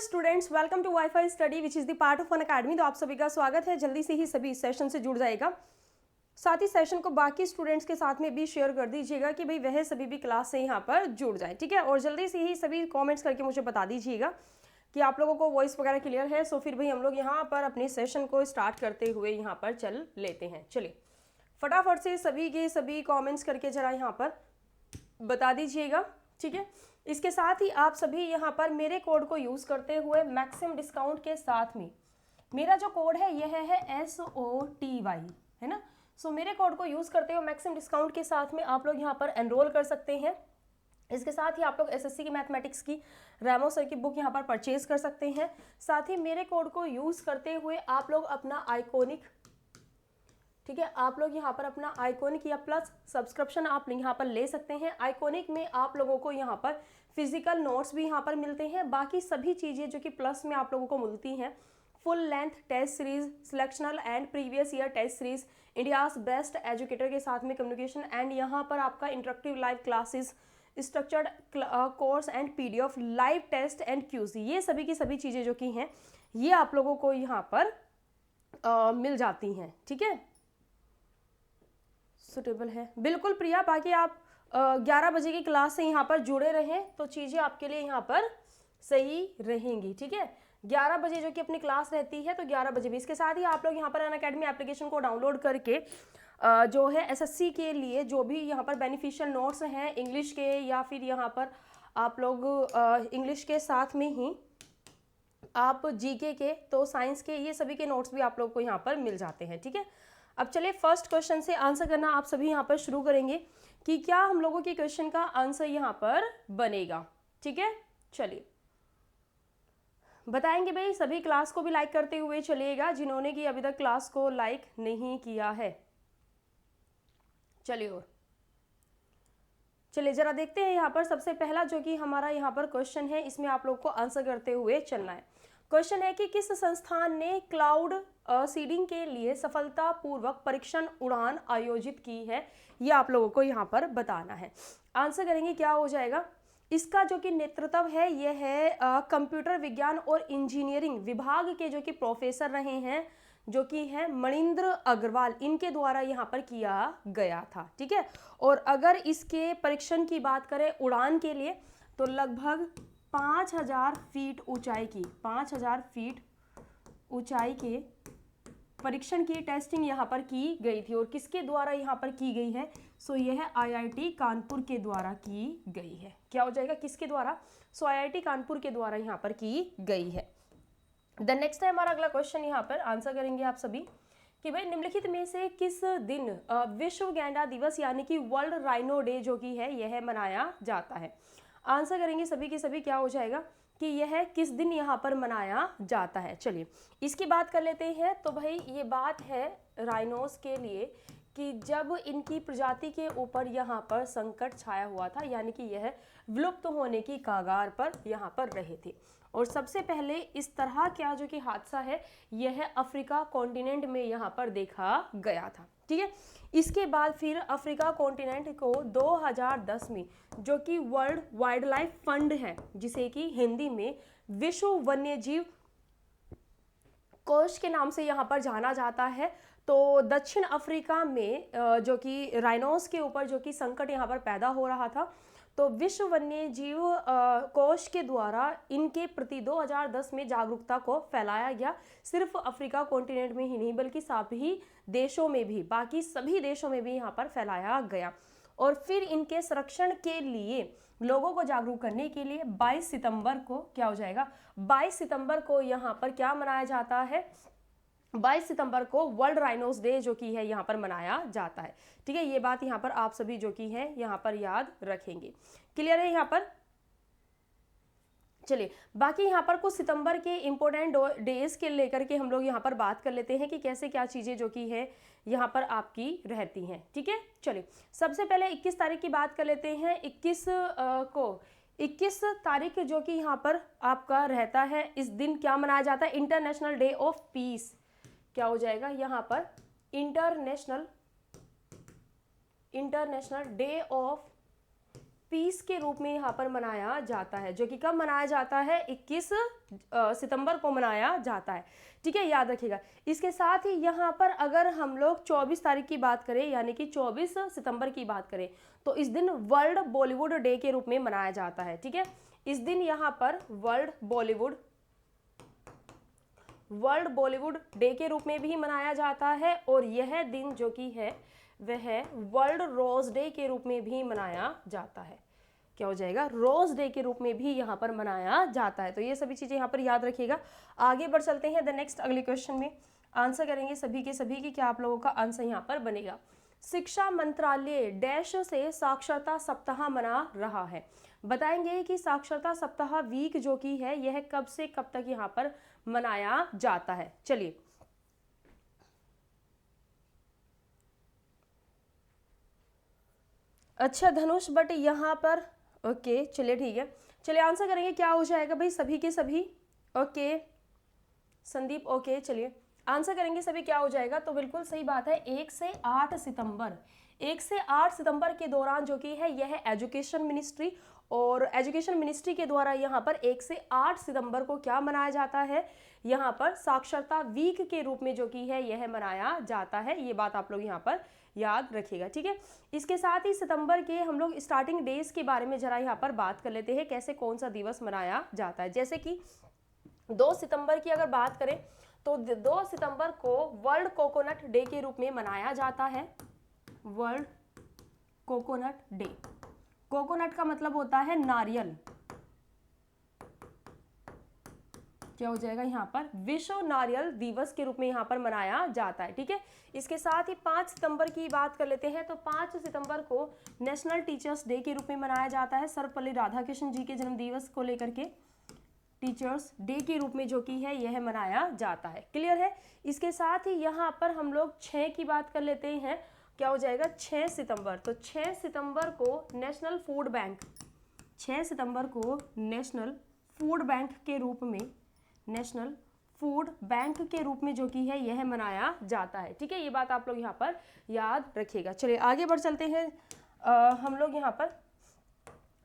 Students, welcome to WiFi study which is the part of Unacademy. तो आप सभी का स्वागत है। जल्दी से ही सभी इस सेशन से जुड़ जाएगा। साथ ही सेशन को बाकी स्टूडेंट्स के साथ में भी शेयर कर दीजिएगा कि भाई वह सभी भी क्लास से यहाँ पर जुड़ जाए, ठीक है। और जल्दी से ही सभी कमेंट्स करके मुझे बता दीजिएगा कि आप लोगों को वॉइस वगैरह क्लियर है। सो फिर भाई हम लोग यहाँ पर अपने सेशन को स्टार्ट करते हुए यहाँ पर चल लेते हैं। चलिए फटाफट से सभी के सभी कॉमेंट्स करके जरा यहाँ पर बता दीजिएगा, ठीक है। इसके साथ ही आप सभी यहाँ पर मेरे कोड को यूज़ करते हुए मैक्सिमम डिस्काउंट के साथ में, मेरा जो कोड है यह है SOTY, है ना। सो मेरे कोड को यूज़ करते हुए मैक्सिमम डिस्काउंट के साथ में आप लोग यहाँ पर एनरोल कर सकते हैं। इसके साथ ही आप लोग SSC की मैथमेटिक्स की रैमो सर की बुक यहाँ पर परचेज कर सकते हैं। साथ ही मेरे कोड को यूज़ करते हुए आप लोग अपना आइकॉनिक, ठीक है, आप लोग यहाँ पर अपना आइकॉनिक या प्लस सब्सक्रिप्शन आप यहाँ पर ले सकते हैं। आइकॉनिक में आप लोगों को यहाँ पर फिजिकल नोट्स भी यहाँ पर मिलते हैं। बाकी सभी चीज़ें जो कि प्लस में आप लोगों को मिलती हैं, full length test series, selectional and previous year test series, India's best educator के साथ में कम्युनिकेशन एंड यहाँ पर आपका interactive live classes, structured course and PDF, live test and quiz, ये सभी की सभी चीज़ें जो कि हैं ये आप लोगों को यहाँ पर मिल जाती हैं, ठीक है। सुटेबल है बिल्कुल प्रिया। बाकी आप 11 बजे की क्लास से यहाँ पर जुड़े रहें तो चीज़ें आपके लिए यहाँ पर सही रहेंगी, ठीक है। 11 बजे जो कि अपनी क्लास रहती है तो 11 बजे भी। इसके साथ ही आप लोग यहाँ पर अनअकैडमी एप्लीकेशन को डाउनलोड करके जो है SSC के लिए जो भी यहाँ पर बेनिफिशियल नोट्स हैं इंग्लिश के, या फिर यहाँ पर आप लोग इंग्लिश के साथ में ही आप GK के, तो साइंस के, ये सभी के नोट्स भी आप लोग को यहाँ पर मिल जाते हैं, ठीक है। अब चलिए फर्स्ट क्वेश्चन से आंसर करना आप सभी यहाँ पर शुरू करेंगे कि क्या हम लोगों के क्वेश्चन का आंसर यहाँ पर बनेगा, ठीक है। चलिए बताएंगे भाई, सभी क्लास को भी लाइक करते हुए चलिएगा जिन्होंने कि अभी तक क्लास को लाइक नहीं किया है। चलिए और चलिए जरा देखते हैं यहाँ पर सबसे पहला जो कि हमारा यहाँ पर क्वेश्चन है, इसमें आप लोग को आंसर करते हुए चलना है। क्वेश्चन है कि किस संस्थान ने क्लाउड सीडिंग के लिए सफलतापूर्वक परीक्षण उड़ान आयोजित की है, ये आप लोगों को यहाँ पर बताना है। आंसर करेंगे क्या हो जाएगा। इसका जो कि नेतृत्व है यह है कंप्यूटर विज्ञान और इंजीनियरिंग विभाग के जो कि प्रोफेसर रहे हैं जो कि है मणिंद्र अग्रवाल, इनके द्वारा यहाँ पर किया गया था, ठीक है। और अगर इसके परीक्षण की बात करें उड़ान के लिए तो लगभग 5000 फीट ऊंचाई की, 5000 फीट ऊंचाई के परीक्षण की टेस्टिंग यहाँ पर की गई थी। और किसके द्वारा यहाँ पर की गई है, सो यह IIT कानपुर के द्वारा की गई है। क्या हो जाएगा, किसके द्वारा, सो IIT कानपुर के द्वारा यहाँ पर की गई है। देन नेक्स्ट है हमारा अगला क्वेश्चन, यहाँ पर आंसर करेंगे आप सभी कि भाई निम्नलिखित में से किस दिन विश्व गैंडा दिवस यानी कि वर्ल्ड राइनो डे जो कि है यह मनाया जाता है। आंसर करेंगे सभी के सभी क्या हो जाएगा कि यह किस दिन यहाँ पर मनाया जाता है। चलिए इसकी बात कर लेते हैं। तो भाई ये बात है राइनोस के लिए कि जब इनकी प्रजाति के ऊपर यहाँ पर संकट छाया हुआ था, यानी कि यह विलुप्त होने की कगार पर यहाँ पर रहे थे। और सबसे पहले इस तरह क्या जो कि हादसा है यह अफ्रीका कॉन्टिनेंट में यहाँ पर देखा गया था, ठीक है। इसके बाद फिर अफ्रीका कॉन्टिनेंट को 2010 में जो कि वर्ल्ड वाइल्ड लाइफ फंड है, जिसे कि हिंदी में विश्व वन्यजीव कोष के नाम से यहाँ पर जाना जाता है, तो दक्षिण अफ्रीका में जो कि राइनोस के ऊपर जो कि संकट यहाँ पर पैदा हो रहा था, तो विश्व वन्यजीव कोष के द्वारा इनके प्रति 2010 में जागरूकता को फैलाया गया। सिर्फ अफ्रीका कॉन्टिनेंट में ही नहीं बल्कि सभी देशों में भी, बाकी सभी देशों में भी यहाँ पर फैलाया गया। और फिर इनके संरक्षण के लिए लोगों को जागरूक करने के लिए 22 सितंबर को क्या हो जाएगा, 22 सितंबर को यहाँ पर क्या मनाया जाता है, 22 सितंबर को वर्ल्ड राइनोस डे जो कि है यहाँ पर मनाया जाता है, ठीक है। ये बात यहाँ पर आप सभी जो कि है यहाँ पर याद रखेंगे। क्लियर है यहाँ पर। चलिए बाकी यहाँ पर कुछ सितंबर के इम्पोर्टेंट डेज के लेकर के हम लोग यहाँ पर बात कर लेते हैं कि कैसे क्या चीज़ें जो कि है यहाँ पर आपकी रहती हैं, ठीक है। चलिए सबसे पहले 21 तारीख की बात कर लेते हैं। 21 तारीख जो कि यहाँ पर आपका रहता है, इस दिन क्या मनाया जाता है, इंटरनेशनल डे ऑफ पीस। क्या हो जाएगा यहाँ पर, इंटरनेशनल डे ऑफ पीस के रूप में यहाँ पर मनाया जाता है, जो कि कब मनाया जाता है, 21 सितंबर को मनाया जाता है। ठीक है, याद रखिएगा। इसके साथ ही यहाँ पर अगर हम लोग 24 तारीख की बात करें, यानी कि 24 सितंबर की बात करें, तो इस दिन वर्ल्ड बॉलीवुड डे के रूप में मनाया जाता है। ठीक है, इस दिन यहाँ पर वर्ल्ड बॉलीवुड डे के रूप में भी मनाया जाता है, और यह दिन जो कि है वह वर्ल्ड रोज डे के रूप में भी मनाया जाता है। क्या हो जाएगा, रोज डे के रूप में भी यहाँ पर मनाया जाता है। तो ये सभी चीजें यहाँ पर याद रखिएगा। आगे बढ़ चलते हैं द नेक्स्ट अगले क्वेश्चन में, आंसर करेंगे सभी के सभी की क्या आप लोगों का आंसर यहाँ पर बनेगा। शिक्षा मंत्रालय डैश से साक्षरता सप्ताह मना रहा है। बताएंगे कि साक्षरता सप्ताह वीक जो कि है यह कब से कब तक यहाँ पर मनाया जाता है। चलिए, अच्छा धनुष, बट यहाँ पर ओके, चलिए ठीक है, चलिए आंसर करेंगे क्या हो जाएगा भाई सभी के सभी। ओके संदीप, ओके चलिए आंसर करेंगे सभी क्या हो जाएगा। तो बिल्कुल सही बात है, 1 से 8 सितंबर, 1 से 8 सितंबर के दौरान जो कि है यह एजुकेशन मिनिस्ट्री, और एजुकेशन मिनिस्ट्री के द्वारा यहाँ पर 1 से 8 सितंबर को क्या मनाया जाता है, यहाँ पर साक्षरता वीक के रूप में जो कि है यह मनाया जाता है। ये बात आप लोग यहाँ पर याद रखिएगा। ठीक है, इसके साथ ही सितंबर के हम लोग स्टार्टिंग डेज के बारे में जरा यहाँ पर बात कर लेते हैं, कैसे कौन सा दिवस मनाया जाता है। जैसे कि 2 सितंबर की अगर बात करें तो 2 सितंबर को वर्ल्ड कोकोनट डे के रूप में मनाया जाता है। वर्ल्ड कोकोनट डे, कोकोनट का मतलब होता है नारियल। क्या हो जाएगा यहाँ पर, विश्व नारियल दिवस के रूप में यहाँ पर मनाया जाता है। ठीक है, इसके साथ ही 5 सितंबर की बात कर लेते हैं। तो 5 सितंबर को नेशनल टीचर्स डे के रूप में मनाया जाता है। सर्वपल्ली राधाकृष्ण जी के जन्म दिवस को लेकर के टीचर्स डे के रूप में जो कि है यह मनाया जाता है। क्लियर है। इसके साथ ही यहाँ पर हम लोग 6 की बात कर लेते हैं। क्या हो जाएगा, 6 सितंबर। तो 6 सितंबर को नेशनल फूड बैंक, 6 सितंबर को नेशनल फूड बैंक के रूप में, नेशनल फूड बैंक के रूप में जो कि है यह मनाया जाता है। ठीक है, ये बात आप लोग यहाँ पर याद रखिएगा। चलिए आगे बढ़ चलते हैं। हम लोग यहाँ पर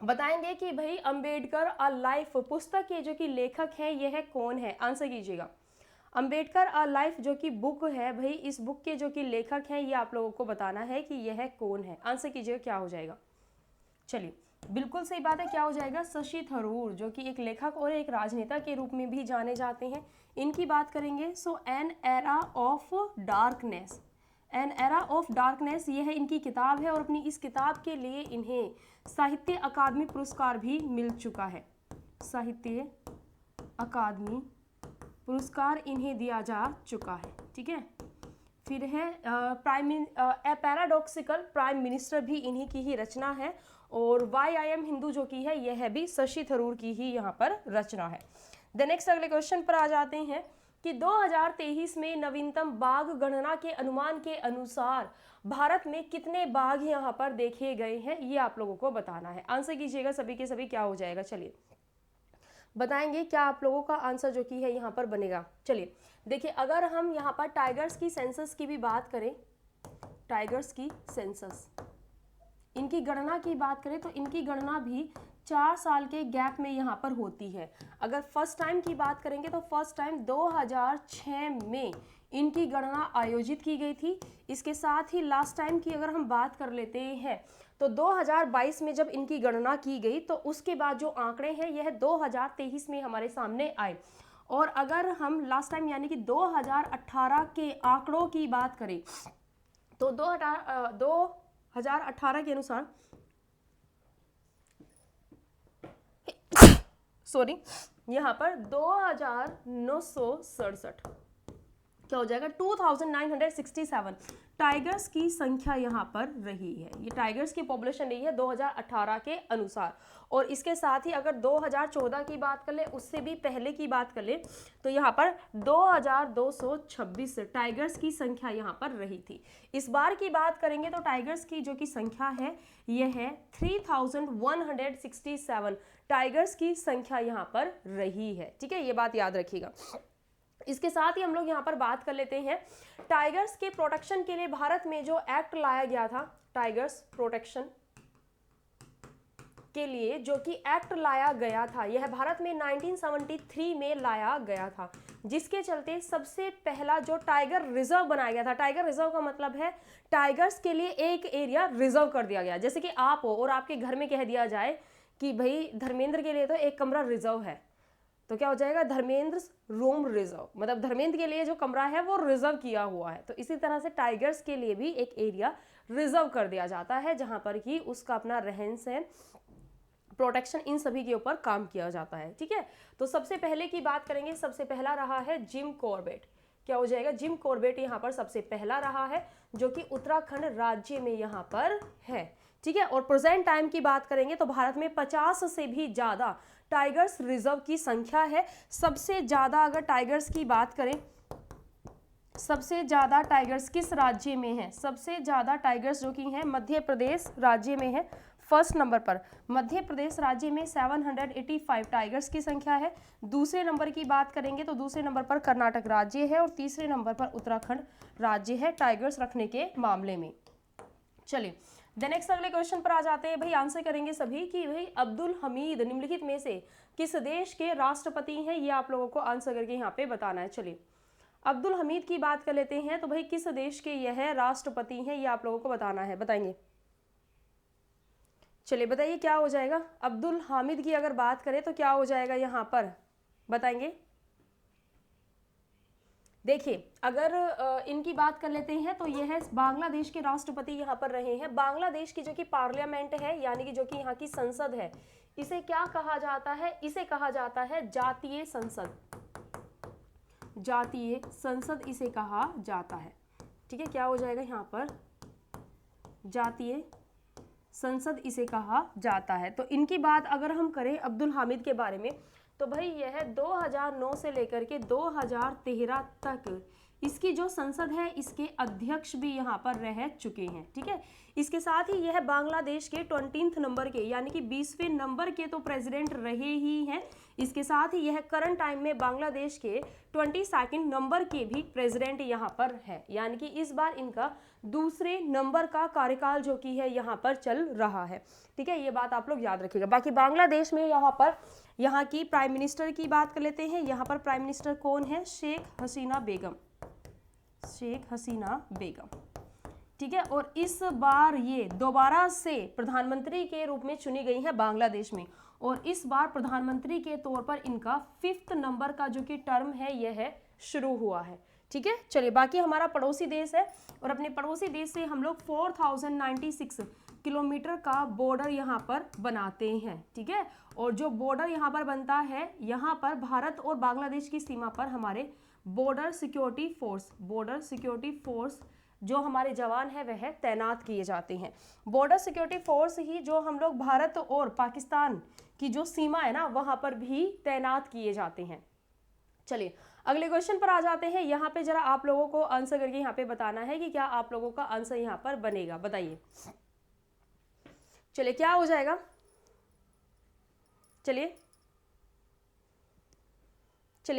बताएंगे कि भाई अंबेडकर अ लाइफ पुस्तक के जो कि लेखक है यह कौन है। आंसर कीजिएगा। अंबेडकर अ लाइफ जो कि बुक है भाई, इस बुक के जो कि लेखक हैं ये आप लोगों को बताना है कि यह कौन है। आंसर कीजिएगा क्या हो जाएगा। चलिए बिल्कुल सही बात है, क्या हो जाएगा, शशि थरूर, जो कि एक लेखक और एक राजनेता के रूप में भी जाने जाते हैं। इनकी बात करेंगे। So an era of darkness, an era of darkness ये है इनकी किताब है, और अपनी इस किताब के लिए इन्हें साहित्य अकादमी पुरस्कार भी मिल चुका है। साहित्य अकादमी पुरस्कार इन्हें दिया जा चुका है। ठीक है, फिर है पैराडॉक्सिकल प्राइम मिनिस्टर भी इन्हीं की ही रचना है, और वाई आई एम हिंदू जो की है यह भी शशि थरूर की ही यहाँ पर रचना है। द नेक्स्ट अगले क्वेश्चन पर आ जाते हैं कि 2023 में नवीनतम बाघ गणना के अनुमान के अनुसार भारत में कितने बाघ यहाँ पर देखे गए हैं, ये आप लोगों को बताना है। आंसर कीजिएगा सभी के सभी क्या हो जाएगा। चलिए बताएंगे क्या आप लोगों का आंसर जो कि है यहाँ पर बनेगा। चलिए देखिए, अगर हम यहाँ पर टाइगर्स की सेंसस की भी बात करें, टाइगर्स की सेंसस, इनकी गणना की बात करें तो इनकी गणना भी 4 साल के गैप में यहाँ पर होती है। अगर फर्स्ट टाइम की बात करेंगे तो फर्स्ट टाइम 2006 में इनकी गणना आयोजित की गई थी। इसके साथ ही लास्ट टाइम की अगर हम बात कर लेते हैं तो 2022 में जब इनकी गणना की गई, तो उसके बाद जो आंकड़े हैं यह 2023 में हमारे सामने आए। और अगर हम लास्ट टाइम यानी कि 2018 के आंकड़ों की बात करें तो 2018 के अनुसार सॉरी यहाँ पर 2967 क्या हो जाएगा, 2967 टाइगर्स की संख्या यहाँ पर रही है। ये टाइगर्स की पॉपुलेशन रही है 2018 के अनुसार। और इसके साथ ही अगर 2014 की बात कर ले, उससे भी पहले की बात कर ले, तो यहाँ पर 2226 टाइगर्स की संख्या यहाँ पर रही थी। इस बार की बात करेंगे तो टाइगर्स की जो कि संख्या है यह है 3167 टाइगर्स की संख्या यहाँ पर रही है। ठीक है, ये बात याद रखिएगा। इसके साथ ही हम लोग यहाँ पर बात कर लेते हैं टाइगर्स के प्रोटेक्शन के लिए भारत में जो एक्ट लाया गया था, टाइगर्स प्रोटेक्शन के लिए जो कि एक्ट लाया गया था, यह भारत में 1973 में लाया गया था, जिसके चलते सबसे पहला जो टाइगर रिजर्व बनाया गया था। टाइगर रिजर्व का मतलब है टाइगर्स के लिए एक एरिया रिजर्व कर दिया गया। जैसे कि आप हो और आपके घर में कह दिया जाए कि भाई धर्मेंद्र के लिए तो एक कमरा रिजर्व है, तो क्या हो जाएगा, धर्मेंद्र रूम रिजर्व, मतलब धर्मेंद्र के लिए जो कमरा है वो रिजर्व किया हुआ है। तो इसी तरह से टाइगर्स के लिए भी एक एरिया रिजर्व कर दिया जाता है, जहां पर कि उसका अपना रहन सहन, प्रोटेक्शन, इन सभी के ऊपर काम किया जाता है। ठीक है, तो सबसे पहले की बात करेंगे, सबसे पहला रहा है जिम कॉर्बेट। क्या हो जाएगा, जिम कॉर्बेट यहाँ पर सबसे पहला रहा है, जो कि उत्तराखंड राज्य में यहाँ पर है। ठीक है, और प्रेजेंट टाइम की बात करेंगे तो भारत में 50 से भी ज़्यादा टाइगर्स रिजर्व की संख्या है। सबसे ज़्यादा अगर टाइगर्स की बात करें, सबसे ज़्यादा टाइगर्स किस राज्य में है, सबसे ज़्यादा टाइगर्स जो कि हैं मध्य प्रदेश राज्य में है। फर्स्ट नंबर पर मध्य प्रदेश राज्य में 785 टाइगर्स की संख्या है। दूसरे नंबर की बात करेंगे तो दूसरे नंबर पर कर्नाटक राज्य है और तीसरे नंबर पर उत्तराखंड राज्य है टाइगर्स रखने के मामले में। चलिए नेक्स्ट अगले क्वेश्चन पर आ जाते हैं। भाई आंसर करेंगे सभी कि भाई अब्दुल हमीद निम्नलिखित में से किस देश के राष्ट्रपति हैं, ये आप लोगों को आंसर करके यहाँ पे बताना है। चलिए अब्दुल हमीद की बात कर लेते हैं। तो भाई किस देश के यह राष्ट्रपति हैं, ये आप लोगों को बताना है, बताएंगे। चलिए बताइए क्या हो जाएगा। अब्दुल हामिद की अगर बात करें तो क्या हो जाएगा यहाँ पर, बताएंगे। देखिए अगर इनकी बात कर लेते हैं तो यह बांग्लादेश के राष्ट्रपति यहाँ पर रहे हैं। बांग्लादेश की जो कि पार्लियामेंट है, यानी कि जो कि यहाँ की संसद है, इसे क्या कहा जाता है, इसे कहा जाता है जातीय संसद। जातीय संसद इसे कहा जाता है। ठीक है, क्या हो जाएगा यहाँ पर, जातीय संसद इसे कहा जाता है। तो इनकी बात अगर हम करें अब्दुल हामिद के बारे में, तो भाई यह 2009 से लेकर के 2013 तक इसकी जो संसद है इसके अध्यक्ष भी यहाँ पर रह चुके हैं। ठीक है, इसके साथ ही यह बांग्लादेश के 20 नंबर के यानी कि 20वें नंबर के तो प्रेसिडेंट रहे ही हैं। इसके साथ ही यह करंट टाइम में बांग्लादेश के 22 नंबर के भी प्रेसिडेंट यहाँ पर है, यानी कि इस बार इनका दूसरे नंबर का कार्यकाल जो कि है यहाँ पर चल रहा है। ठीक है, ये बात आप लोग याद रखिएगा। बाकी बांग्लादेश में यहाँ पर यहाँ की प्राइम मिनिस्टर की बात कर लेते हैं। यहाँ पर प्राइम मिनिस्टर कौन है, शेख हसीना बेगम, शेख हसीना बेगम। ठीक है, और इस बार ये दोबारा से प्रधानमंत्री के रूप में चुनी गई है बांग्लादेश में, और इस बार प्रधानमंत्री के तौर पर इनका 5th नंबर का जो कि टर्म है यह शुरू हुआ है। ठीक है, चलिए बाकी हमारा पड़ोसी देश है और अपने पड़ोसी देश से हम लोग 4096 किलोमीटर का बॉर्डर यहाँ पर बनाते हैं। ठीक है, और जो बॉर्डर यहाँ पर बनता है, यहाँ पर भारत और बांग्लादेश की सीमा पर हमारे border security force, border security force जो हमारे जवान हैं वह तैनात किए जाते हैं। बॉर्डर सिक्योरिटी फोर्स ही जो हम लोग भारत और पाकिस्तान की जो सीमा है ना वहाँ पर भी तैनात किए जाते हैं। चलिए अगले क्वेश्चन पर आ जाते हैं। यहाँ पे जरा आप लोगों को आंसर करके यहाँ पे बताना है कि क्या आप लोगों का आंसर यहाँ पर बनेगा, बताइए। चलिए क्या हो जाएगा, चलिए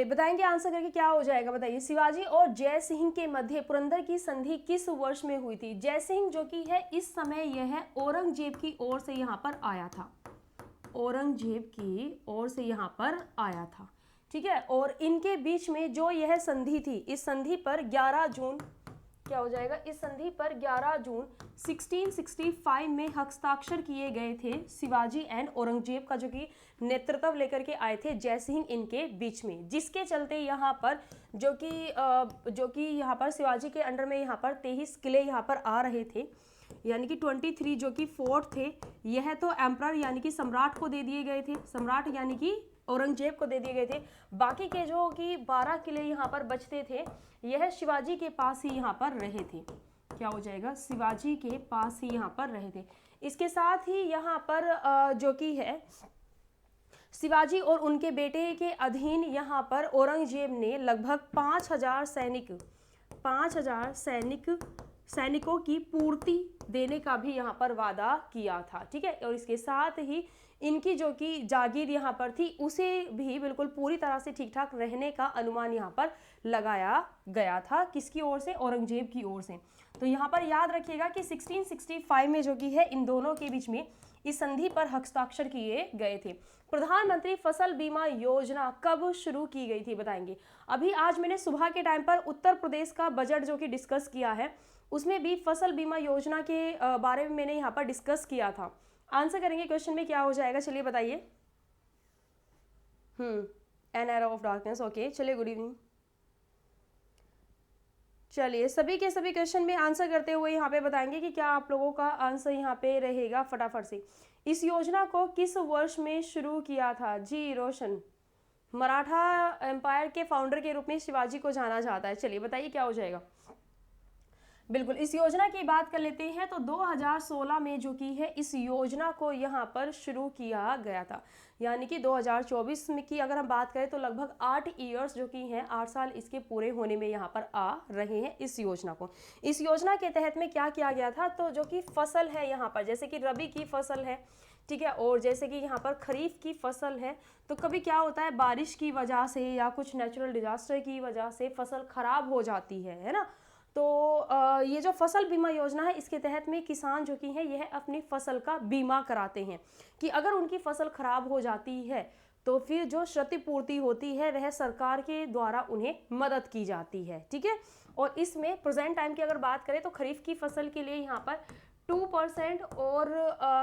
बताएंगे आंसर करके क्या हो जाएगा, बताइए। शिवाजी और जय सिंह के मध्य पुरंदर की संधि किस वर्ष में हुई थी। जय सिंह जो कि है इस समय यह औरंगजेब की ओर से यहाँ पर आया था, औरंगजेब की ओर से यहाँ पर आया था। ठीक है, और इनके बीच में जो यह संधि थी, इस संधि पर 11 जून क्या हो जाएगा, इस संधि पर 11 जून 1665 में हस्ताक्षर किए गए थे शिवाजी एंड औरंगजेब का, जो कि नेतृत्व लेकर के आए थे जय सिंह इनके बीच में, जिसके चलते यहाँ पर जो कि यहाँ पर शिवाजी के अंडर में यहाँ पर 23 किले यहाँ पर आ रहे थे, यानी कि 23 जो कि फोर्ट थे यह तो एम्परर यानी कि सम्राट को दे दिए गए थे, सम्राट यानी कि औरंगजेब को दे दिए गए थे। बाकी के जो कि 12 किले यहाँ पर बचते थे यह शिवाजी के पास ही यहाँ पर रहे थे। क्या हो जाएगा, शिवाजी के पास ही यहाँ पर रहे थे। इसके साथ ही यहाँ पर जो कि है शिवाजी और उनके बेटे के अधीन यहाँ पर औरंगजेब ने लगभग 5000 सैनिकों की पूर्ति देने का भी यहाँ पर वादा किया था। ठीक है, और इसके साथ ही इनकी जो कि जागीर यहाँ पर थी उसे भी बिल्कुल पूरी तरह से ठीक ठाक रहने का अनुमान यहाँ पर लगाया गया था, किसकी ओर से, औरंगजेब की ओर से। तो यहाँ पर याद रखिएगा कि 1665 में जो कि है इन दोनों के बीच में इस संधि पर हस्ताक्षर किए गए थे। प्रधानमंत्री फसल बीमा योजना कब शुरू की गई थी बताएंगे। अभी आज मैंने सुबह के टाइम पर उत्तर प्रदेश का बजट जो कि डिस्कस किया है, उसमें भी फसल बीमा योजना के बारे में मैंने यहाँ पर डिस्कस किया था। आंसर करेंगे क्वेश्चन में, क्या हो जाएगा चलिए बताइए। N era of darkness, okay चलिए, गुड इवनिंग। चलिए सभी के सभी क्वेश्चन में आंसर करते हुए यहाँ पे बताएंगे कि क्या आप लोगों का आंसर यहाँ पे रहेगा फटाफट से। इस योजना को किस वर्ष में शुरू किया था? जी रोशन। मराठा एम्पायर के फाउंडर के रूप में शिवाजी को जाना जाता है। चलिए बताइए क्या हो जाएगा। बिल्कुल, इस योजना की बात कर लेते हैं तो 2016 में जो की है इस योजना को यहाँ पर शुरू किया गया था, यानी कि 2024 में की अगर हम बात करें तो लगभग 8 ईयर्स जो की हैं, 8 साल इसके पूरे होने में यहाँ पर आ रहे हैं इस योजना को। इस योजना के तहत में क्या किया गया था, तो जो कि फसल है यहाँ पर, जैसे कि रबी की फसल है, ठीक है, और जैसे कि यहाँ पर खरीफ की फसल है, तो कभी क्या होता है बारिश की वजह से या कुछ नेचुरल डिजास्टर की वजह से फसल खराब हो जाती है ना। तो ये जो फसल बीमा योजना है इसके तहत में किसान जो कि है यह अपनी फसल का बीमा कराते हैं कि अगर उनकी फसल खराब हो जाती है तो फिर जो क्षतिपूर्ति होती है वह सरकार के द्वारा उन्हें मदद की जाती है, ठीक है। और इसमें प्रेजेंट टाइम की अगर बात करें तो खरीफ की फसल के लिए यहाँ पर 2% और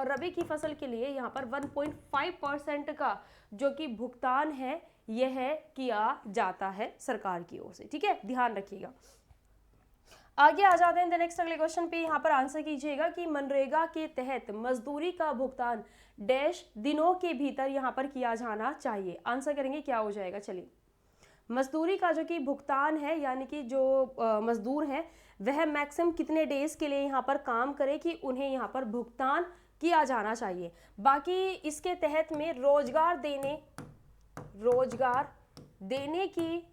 रबी की फसल के लिए यहाँ पर 1.5% का जो कि भुगतान है यह किया जाता है सरकार की ओर से, ठीक है, ध्यान रखिएगा। आगे आ जाते हैं नेक्स्ट अगले क्वेश्चन पे, यहाँ पर आंसर कीजिएगा कि मनरेगा के तहत मजदूरी का भुगतान डैश दिनों के भीतर यहाँ पर किया जाना चाहिए। आंसर करेंगे क्या हो जाएगा। चलिए, मजदूरी का जो कि भुगतान है यानी कि जो मजदूर हैं वह मैक्सिमम कितने डेज के लिए यहाँ पर काम करे कि उन्हें यहाँ पर भुगतान किया जाना चाहिए। बाकी इसके तहत में रोजगार देने की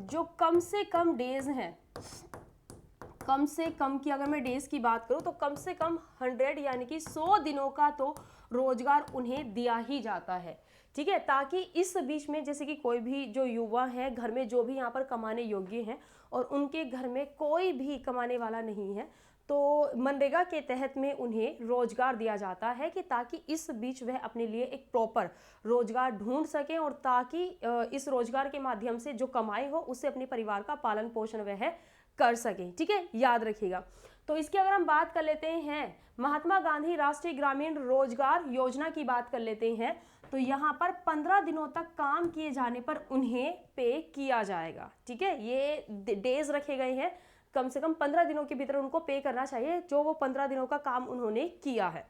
जो कम से कम डेज हैं, कम से कम की अगर मैं डेज की बात करूं तो कम से कम 100 यानी कि 100 दिनों का तो रोजगार उन्हें दिया ही जाता है, ठीक है, ताकि इस बीच में जैसे कि कोई भी जो युवा है घर में जो भी यहाँ पर कमाने योग्य हैं और उनके घर में कोई भी कमाने वाला नहीं है तो मनरेगा के तहत में उन्हें रोजगार दिया जाता है कि ताकि इस बीच वह अपने लिए एक प्रॉपर रोजगार ढूंढ सकें और ताकि इस रोजगार के माध्यम से जो कमाई हो उससे अपने परिवार का पालन पोषण वह कर सकें, ठीक है, याद रखिएगा। तो इसकी अगर हम बात कर लेते हैं महात्मा गांधी राष्ट्रीय ग्रामीण रोजगार योजना की बात कर लेते हैं तो यहाँ पर 15 दिनों तक काम किए जाने पर उन्हें पे किया जाएगा, ठीक है, ये डेज रखे गए हैं, कम से कम 15 दिनों के भीतर उनको पे करना चाहिए जो वो 15 दिनों का काम उन्होंने किया है।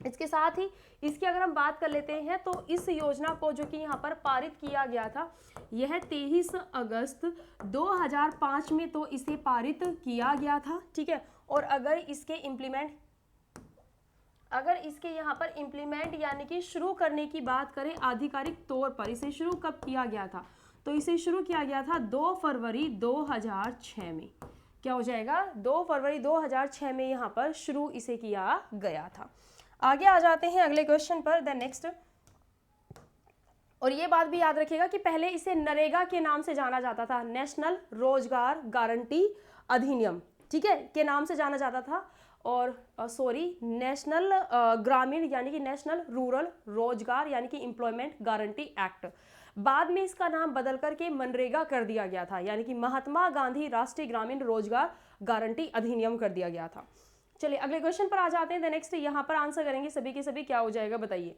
इसके साथ ही इसकी अगर हम बात कर लेते हैं तो इस योजना को जो कि यहाँ पर पारित किया गया था यह 23 अगस्त 2005 में तो इसे पारित किया गया था, ठीक है। और अगर इसके यहाँ पर इम्प्लीमेंट यानी कि शुरू करने की बात करें आधिकारिक तौर पर, इसे शुरू कब किया गया था, तो इसे शुरू किया गया था 2 फरवरी 2006 में। क्या हो जाएगा, 2 फरवरी 2006 में यहाँ पर शुरू इसे किया गया था। आगे आ जाते हैं अगले क्वेश्चन पर, द नेक्स्ट। और ये बात भी याद रखिएगा कि पहले इसे नरेगा के नाम से जाना जाता था, नेशनल रोजगार गारंटी अधिनियम, ठीक है, के नाम से जाना जाता था। और नेशनल ग्रामीण यानी कि नेशनल रूरल रोजगार यानी कि एम्प्लॉयमेंट गारंटी एक्ट। बाद में इसका नाम बदल करके मनरेगा कर दिया गया था, यानी कि महात्मा गांधी राष्ट्रीय ग्रामीण रोजगार गारंटी अधिनियम कर दिया गया था। चलिए अगले क्वेश्चन पर आ जाते हैं। नेक्स्ट यहाँ पर आंसर करेंगे सभी के सभी, क्या हो जाएगा बताइए।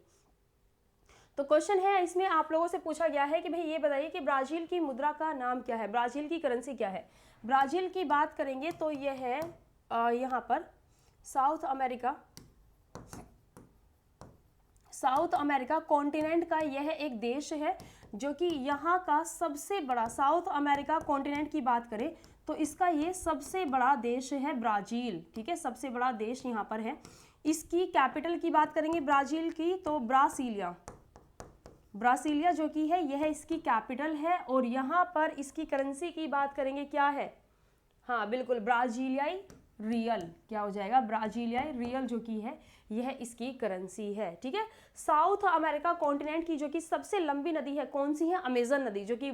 तो क्वेश्चन है इसमें आप लोगों से पूछा गया है कि भाई ये बताइए कि ब्राजील की मुद्रा का नाम क्या है, ब्राजील की करेंसी क्या है। ब्राजील की बात करेंगे तो यह है यहाँ पर साउथ अमेरिका कॉन्टिनेंट का यह एक देश है जो कि यहाँ का सबसे बड़ा, साउथ अमेरिका कॉन्टिनेंट की बात करें तो इसका ये सबसे बड़ा देश है ब्राजील, ठीक है, सबसे बड़ा देश यहाँ पर है। इसकी कैपिटल की बात करेंगे ब्राजील की तो ब्रासीलिया जो कि है यह इसकी कैपिटल है। और यहाँ पर इसकी करेंसी की बात करेंगे क्या है, हाँ बिल्कुल ब्राजीलियाई रियल, क्या हो जाएगा ब्राजीलियाई रियल जो कि है यह इसकी करेंसी है, ठीक है। साउथ अमेरिका कॉन्टिनेंट की जो कि सबसे लंबी नदी है कौन सी है, अमेजन नदी, जो कि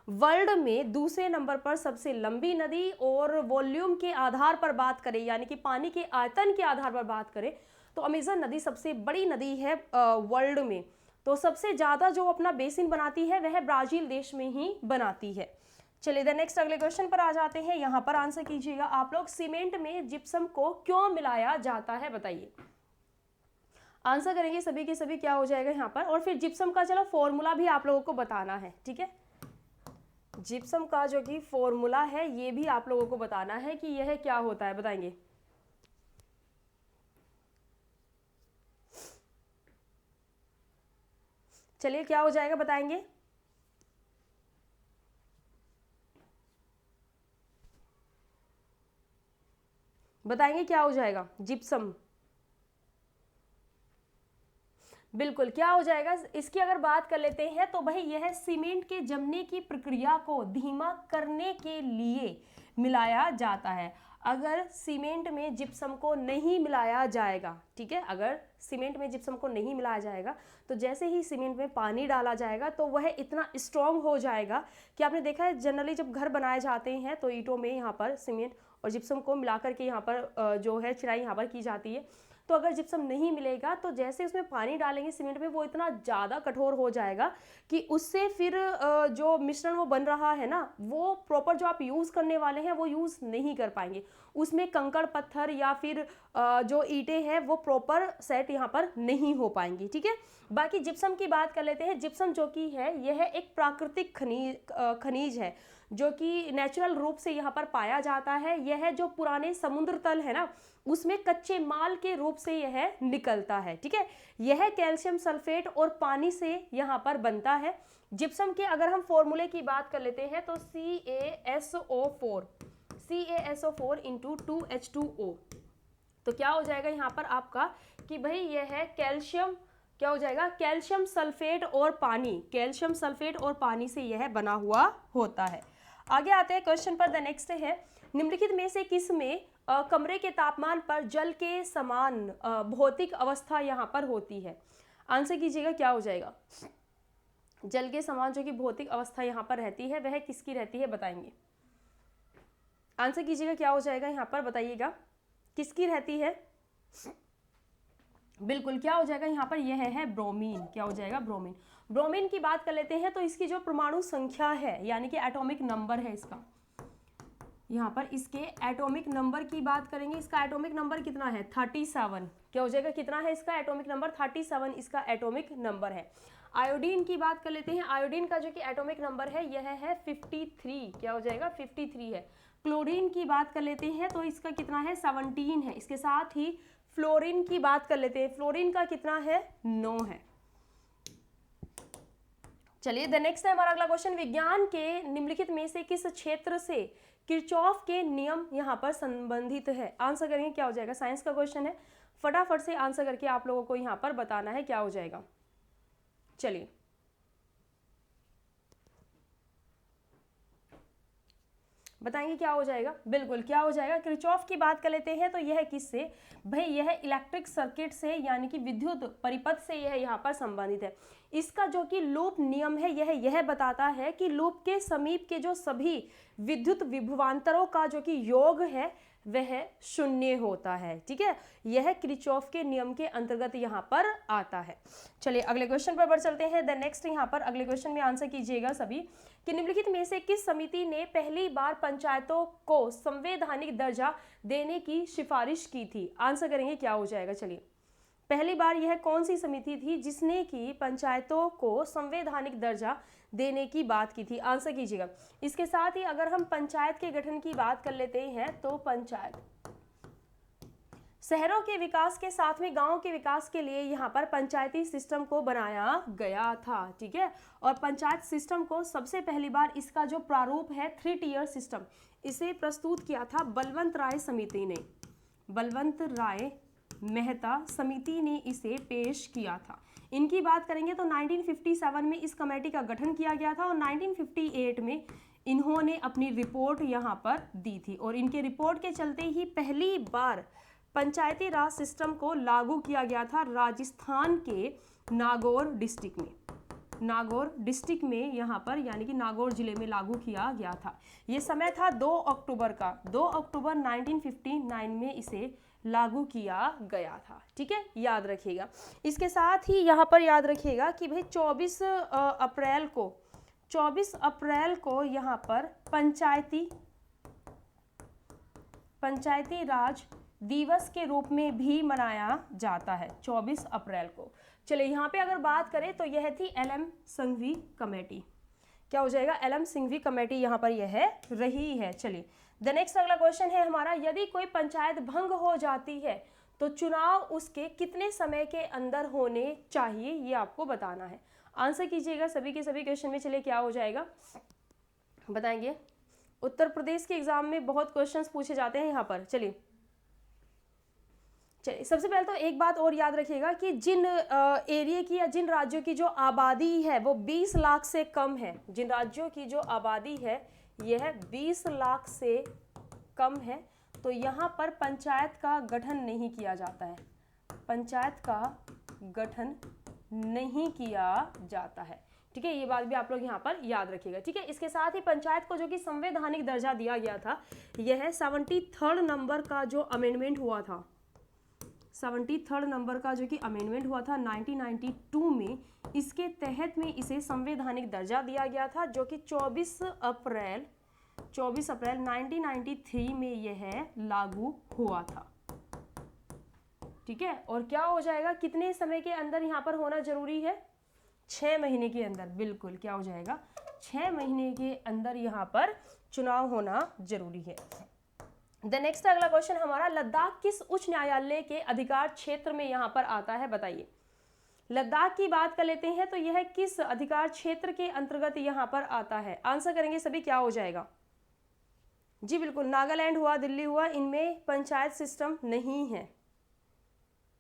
वर्ल्ड में दूसरे नंबर पर सबसे लंबी नदी। और वॉल्यूम के आधार पर बात करें यानी कि पानी के आयतन के आधार पर बात करें तो अमेजन नदी सबसे बड़ी नदी है वर्ल्ड में। तो सबसे ज़्यादा जो अपना बेसिन बनाती है वह ब्राज़ील देश में ही बनाती है। चलिए द नेक्स्ट अगले क्वेश्चन पर आ जाते हैं। यहाँ पर आंसर कीजिएगा आप लोग, सीमेंट में जिप्सम को क्यों मिलाया जाता है, बताइए। आंसर करेंगे सभी के सभी, क्या हो जाएगा यहाँ पर। और फिर जिप्सम का चलो फॉर्मूला भी आप लोगों को बताना है, ठीक है। जिप्सम का जो कि फॉर्मूला है ये भी आप लोगों को बताना है कि यह क्या होता है, बताएंगे। चलिए क्या हो जाएगा बताएंगे। बताएंगे क्या हो जाएगा जिप्सम। बिल्कुल क्या हो जाएगा, इसकी अगर बात कर लेते हैं तो भाई यह सीमेंट के जमने की प्रक्रिया को धीमा करने के लिए मिलाया जाता है। अगर सीमेंट में जिप्सम को नहीं मिलाया जाएगा, ठीक है, अगर सीमेंट में जिप्सम को नहीं मिलाया जाएगा तो जैसे ही सीमेंट में पानी डाला जाएगा तो वह इतना स्ट्रॉन्ग हो जाएगा कि आपने देखा है जनरली जब घर बनाए जाते हैं तो ईंटों में यहाँ पर सीमेंट और जिप्सम को मिलाकर के यहाँ पर जो है चिनाई यहाँ पर की जाती है। तो अगर जिप्सम नहीं मिलेगा तो जैसे उसमें पानी डालेंगे सीमेंट में वो इतना ज़्यादा कठोर हो जाएगा कि उससे फिर जो मिश्रण वो बन रहा है ना, वो प्रॉपर जो आप यूज़ करने वाले हैं वो यूज़ नहीं कर पाएंगे। उसमें कंकड़ पत्थर या फिर जो ईंटें हैं वो प्रॉपर सेट यहाँ पर नहीं हो पाएंगी, ठीक है। बाकी जिप्सम की बात कर लेते हैं। जिप्सम जो कि है यह एक प्राकृतिक खनिज है जो कि नेचुरल रूप से यहाँ पर पाया जाता है। यह जो पुराने समुद्र तल है ना उसमें कच्चे माल के रूप से यह निकलता है, ठीक है। यह कैल्शियम सल्फेट और पानी से यहाँ पर बनता है। जिप्सम के अगर हम फॉर्मूले की बात कर लेते हैं तो CaSO4 इंटू 2H2O। तो क्या हो जाएगा यहाँ पर आपका कि भाई यह है कैल्शियम, क्या हो जाएगा, कैल्शियम सल्फेट और पानी, कैल्शियम सल्फेट और पानी से यह बना हुआ होता है। आगे आते हैं क्वेश्चन पर। द नेक्स्ट है निम्नलिखित में से किस में कमरे के तापमान पर जल के समान भौतिक अवस्था यहाँ पर होती है। आंसर कीजिएगा क्या हो जाएगा। जल के समान जो कि भौतिक अवस्था यहाँ पर रहती है वह किसकी रहती है, बताएंगे। आंसर कीजिएगा क्या हो जाएगा यहाँ पर, बताइएगा किसकी रहती है। बिल्कुल क्या हो जाएगा यहाँ पर, यह है ब्रोमीन। क्या हो जाएगा, ब्रोमीन। ब्रोमीन की बात कर लेते हैं तो इसकी जो परमाणु संख्या है यानी कि एटॉमिक नंबर है इसका, यहाँ पर इसके एटॉमिक नंबर की बात करेंगे। इसका एटॉमिक नंबर कितना है, 37। क्या हो जाएगा, कितना है इसका एटॉमिक नंबर, 37 इसका एटॉमिक नंबर है। आयोडीन की बात कर लेते हैं। आयोडीन का जो कि एटॉमिक नंबर है यह है 53। क्या हो जाएगा, 53 है। क्लोरीन की बात कर लेते हैं तो इसका कितना है, 17 है। इसके साथ ही फ्लोरीन की बात कर लेते हैं। फ्लोरीन का कितना है, 9 है। चलिए द नेक्स्ट है हमारा अगला क्वेश्चन। विज्ञान के निम्नलिखित में से किस क्षेत्र से किरचॉफ के नियम यहाँ पर संबंधित है। आंसर करेंगे क्या हो जाएगा। साइंस का क्वेश्चन है, फटाफट से आंसर करके आप लोगों को यहाँ पर बताना है क्या हो जाएगा। चलिए बताएंगे क्या हो जाएगा। बिल्कुल क्या हो जाएगा, किरचॉफ की बात कर लेते हैं तो यह किससे, भाई यह इलेक्ट्रिक सर्किट से यानी कि विद्युत परिपथ से यह यहाँ पर संबंधित है। इसका जो कि लूप नियम है यह बताता है कि लूप के समीप के जो सभी विद्युत विभवांतरों का जो कि योग है वह शून्य होता है, ठीक है। यह किरचॉफ के नियम के अंतर्गत यहाँ पर आता है। चलिए अगले क्वेश्चन पर बढ़ चलते हैं। द नेक्स्ट यहाँ पर अगले क्वेश्चन में आंसर कीजिएगा सभी कि निम्नलिखित में से किस समिति ने पहली बार पंचायतों को संवैधानिक दर्जा देने की सिफारिश की थी। आंसर करेंगे क्या हो जाएगा। चलिए पहली बार यह कौन सी समिति थी जिसने की पंचायतों को संवैधानिक दर्जा देने की बात की थी। आंसर कीजिएगा। इसके साथ ही अगर हम पंचायत के गठन की बात कर लेते हैं तो पंचायत शहरों के विकास के साथ में गांवों के विकास के लिए यहाँ पर पंचायती सिस्टम को बनाया गया था, ठीक है। और पंचायत सिस्टम को सबसे पहली बार इसका जो प्रारूप है 3 टियर सिस्टम, इसे प्रस्तुत किया था बलवंत राय समिति ने। बलवंत राय मेहता समिति ने इसे पेश किया था। इनकी बात करेंगे तो 1957 में इस कमेटी का गठन किया गया था और 1958 में इन्होंने अपनी रिपोर्ट यहाँ पर दी थी। और इनके रिपोर्ट के चलते ही पहली बार पंचायती राज सिस्टम को लागू किया गया था राजस्थान के नागौर डिस्ट्रिक्ट में। नागौर डिस्ट्रिक्ट में यहाँ पर यानी कि नागौर जिले में लागू किया गया था। ये समय था 2 अक्टूबर का। 2 अक्टूबर 1959 में इसे लागू किया गया था। ठीक है, याद रखिएगा। इसके साथ ही यहाँ पर याद रखिएगा कि भाई 24 अप्रैल को यहाँ पर पंचायती राज दिवस के रूप में भी मनाया जाता है 24 अप्रैल को। चलिए यहाँ पे अगर बात करें तो यह थी एल.एम. संघवी कमेटी। क्या हो जाएगा, एल.एम. संघवी कमेटी यहाँ पर यह रही है। चलिए द नेक्स्ट अगला क्वेश्चन है हमारा, यदि कोई पंचायत भंग हो जाती है तो चुनाव उसके कितने समय के अंदर होने चाहिए, ये आपको बताना है। आंसर कीजिएगा सभी के सभी क्वेश्चन में। चलिए क्या हो जाएगा बताएंगे। उत्तर प्रदेश के एग्जाम में बहुत क्वेश्चंस पूछे जाते हैं यहाँ पर। चलिए सबसे पहले तो एक बात और याद रखिएगा कि जिन एरिया की या जिन राज्यों की जो आबादी है वो 20 लाख से कम है, जिन राज्यों की जो आबादी है यह 20 लाख से कम है, तो यहाँ पर पंचायत का गठन नहीं किया जाता है, पंचायत का गठन नहीं किया जाता है। ठीक है, ये बात भी आप लोग यहाँ पर याद रखिएगा। ठीक है, इसके साथ ही पंचायत को जो कि संवैधानिक दर्जा दिया गया था, यह 73rd नंबर का जो अमेंडमेंट हुआ था, 73rd नंबर का जो कि अमेंडमेंट हुआ था 1992 में, इसके तहत में इसे संवैधानिक दर्जा दिया गया था, जो कि 24 अप्रैल 1993 में यह लागू हुआ था। ठीक है, और क्या हो जाएगा, कितने समय के अंदर यहाँ पर होना जरूरी है, 6 महीने के अंदर। बिल्कुल, क्या हो जाएगा, 6 महीने के अंदर यहाँ पर चुनाव होना जरूरी है। द नेक्स्ट अगला क्वेश्चन हमारा, लद्दाख किस उच्च न्यायालय के अधिकार क्षेत्र में यहाँ पर आता है, बताइए। लद्दाख की बात कर लेते हैं तो यह किस अधिकार क्षेत्र के अंतर्गत यहाँ पर आता है। आंसर करेंगे सभी, क्या हो जाएगा जी, बिल्कुल नागालैंड हुआ, दिल्ली हुआ, इनमें पंचायत सिस्टम नहीं है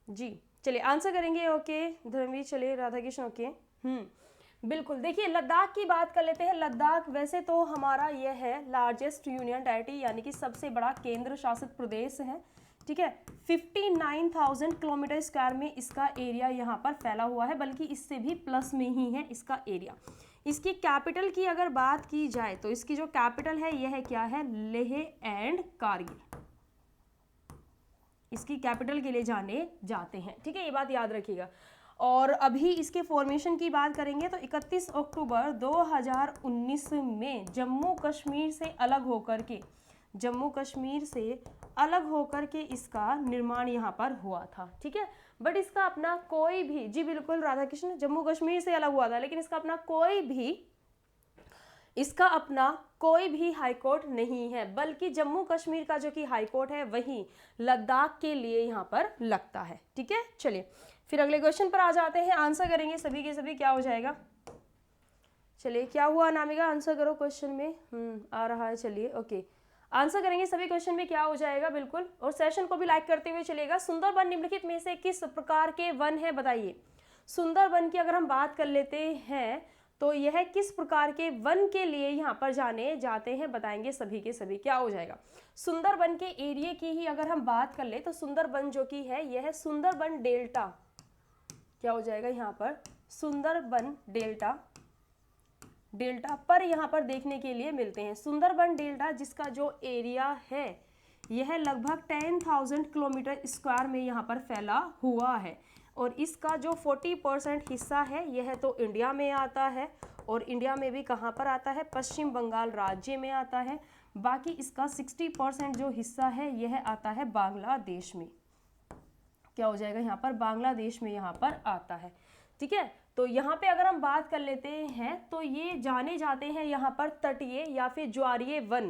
जी। चलिए आंसर करेंगे, ओके धर्मवीर, चलिए राधाकृष्ण, ओके बिल्कुल। देखिए लद्दाख की बात कर लेते हैं। लद्दाख वैसे तो हमारा यह है लार्जेस्ट यूनियन टेरिटरी, यानी कि सबसे बड़ा केंद्र शासित प्रदेश है। ठीक है, 59,000 किलोमीटर स्क्वायर में इसका एरिया यहाँ पर फैला हुआ है, बल्कि इससे भी प्लस में ही है इसका एरिया। इसकी कैपिटल की अगर बात की जाए तो इसकी जो कैपिटल है यह क्या है, लेह एंड कारगिल, इसकी कैपिटल के लिए जाने जाते हैं। ठीक है, ये बात याद रखिएगा। और अभी इसके फॉर्मेशन की बात करेंगे तो 31 अक्टूबर 2019 में जम्मू कश्मीर से अलग होकर के इसका निर्माण यहाँ पर हुआ था। ठीक है, बट इसका अपना कोई भी, जी बिल्कुल राधाकृष्ण, जम्मू कश्मीर से अलग हुआ था, लेकिन इसका अपना कोई भी हाई कोर्ट नहीं है, बल्कि जम्मू कश्मीर का जो कि हाई कोर्ट है वही लद्दाख के लिए यहाँ पर लगता है। ठीक है, चलिए फिर अगले क्वेश्चन पर आ जाते हैं। आंसर करेंगे सभी के सभी, क्या हो जाएगा। चलिए क्या हुआ अनामिका, आंसर करो क्वेश्चन में। आ रहा है, चलिए ओके, आंसर करेंगे सभी क्वेश्चन में, क्या हो जाएगा बिल्कुल। और सेशन को भी लाइक करते हुए चलिएगा। सुंदरबन निम्नलिखित में से किस प्रकार के वन है, बताइए। सुंदरबन की अगर हम बात कर लेते हैं तो यह किस प्रकार के वन के लिए यहाँ पर जाने जाते हैं, बताएंगे सभी के सभी, क्या हो जाएगा। सुंदरबन के एरिया की ही अगर हम बात कर ले तो सुंदरबन जो कि है यह सुंदरबन डेल्टा, क्या हो जाएगा यहाँ पर, सुंदरबन डेल्टा पर यहाँ पर देखने के लिए मिलते हैं। सुंदरबन डेल्टा जिसका जो एरिया है यह लगभग 10,000 किलोमीटर स्क्वायर में यहाँ पर फैला हुआ है, और इसका जो 40% हिस्सा है यह तो इंडिया में आता है, और इंडिया में भी कहाँ पर आता है, पश्चिम बंगाल राज्य में आता है। बाकी इसका 60% जो हिस्सा है यह आता है बांग्लादेश में, क्या हो जाएगा यहाँ पर, बांग्लादेश में यहाँ पर आता है। ठीक है, तो यहाँ पे अगर हम बात कर लेते हैं तो ये जाने जाते हैं यहाँ पर तटीय या फिर ज्वारीय वन,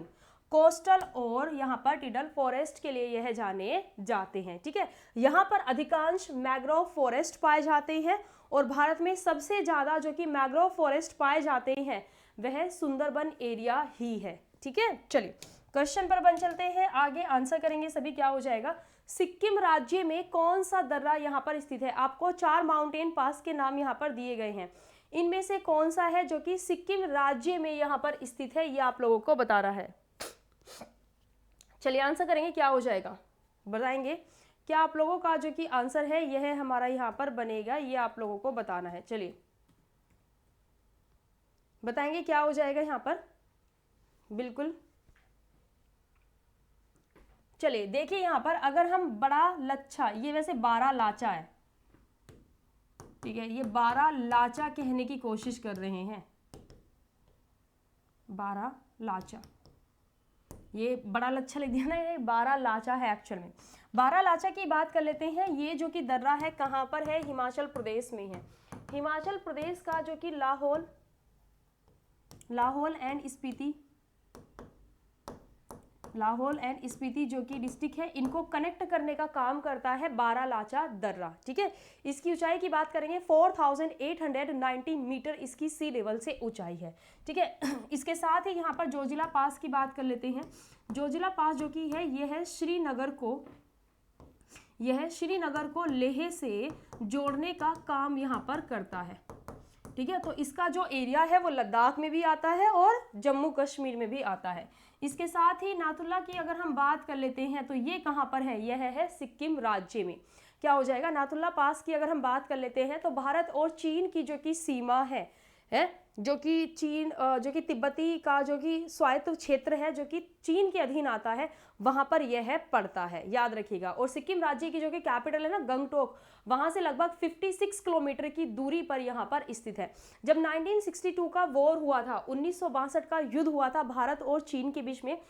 कोस्टल और यहाँ पर टिडल फॉरेस्ट के लिए यह जाने जाते हैं। ठीक है, यहाँ पर अधिकांश मैंग्रोव फॉरेस्ट पाए जाते हैं, और भारत में सबसे ज्यादा जो कि मैंग्रोव फॉरेस्ट पाए जाते हैं वह सुंदरबन एरिया ही है। ठीक है, चलिए क्वेश्चन पर बन चलते हैं आगे, आंसर करेंगे सभी, क्या हो जाएगा। सिक्किम राज्य में कौन सा दर्रा यहाँ पर स्थित है। आपको 4 माउंटेन पास के नाम यहाँ पर दिए गए हैं, इनमें से कौन सा है जो कि सिक्किम राज्य में यहाँ पर स्थित है, ये आप लोगों को बता रहा है। चलिए आंसर करेंगे, क्या हो जाएगा बताएंगे। क्या आप लोगों का जो कि आंसर है यह हमारा यहाँ पर बनेगा, ये आप लोगों को बताना है। चलिए बताएंगे क्या हो जाएगा यहाँ पर, बिल्कुल चलिए देखिए यहाँ पर अगर हम बड़ा लच्छा, ये वैसे 12 लाचा है, ठीक है, ये 12 लाचा कहने की कोशिश कर रहे हैं, 12 लाचा, ये बड़ा लच्छा लिख दिया ना, ये 12 लाचा है एक्चुअल में। 12 लाचा की बात कर लेते हैं। ये जो कि दर्रा है कहाँ पर है, हिमाचल प्रदेश में है। हिमाचल प्रदेश का जो कि लाहौल एंड स्पीति, लाहौल एंड स्पीति जो कि डिस्ट्रिक्ट है, इनको कनेक्ट करने का काम करता है 12 लाचा दर्रा, ठीक है। इसकी ऊंचाई की बात करेंगे 4890 मीटर इसकी सी लेवल से ऊंचाई है, ठीक है। इसके साथ ही यहाँ पर जोजिला पास की बात कर लेते हैं। जोजिला पास जो कि है यह है श्रीनगर को लेह से जोड़ने का काम यहाँ पर करता है, ठीक है। तो इसका जो एरिया है वो लद्दाख में भी आता है और जम्मू कश्मीर में भी आता है। इसके साथ ही नाथुला की अगर हम बात कर लेते हैं तो ये कहाँ पर है, यह है सिक्किम राज्य में। क्या हो जाएगा, नाथुला पास की अगर हम बात कर लेते हैं तो भारत और चीन की जो कि सीमा है जो कि चीन जो कि तिब्बती का जो कि स्वायत्त क्षेत्र है जो कि चीन के अधीन आता है, वहां पर यह पड़ता है, याद रखिएगा। और सिक्किम राज्य की जो कि कैपिटल है ना गंगटोक, वहां से लगभग 56 किलोमीटर की दूरी पर यहाँ पर स्थित है। जब 1962 का वॉर हुआ था, 1962 का युद्ध हुआ था भारत और चीन के बीच में,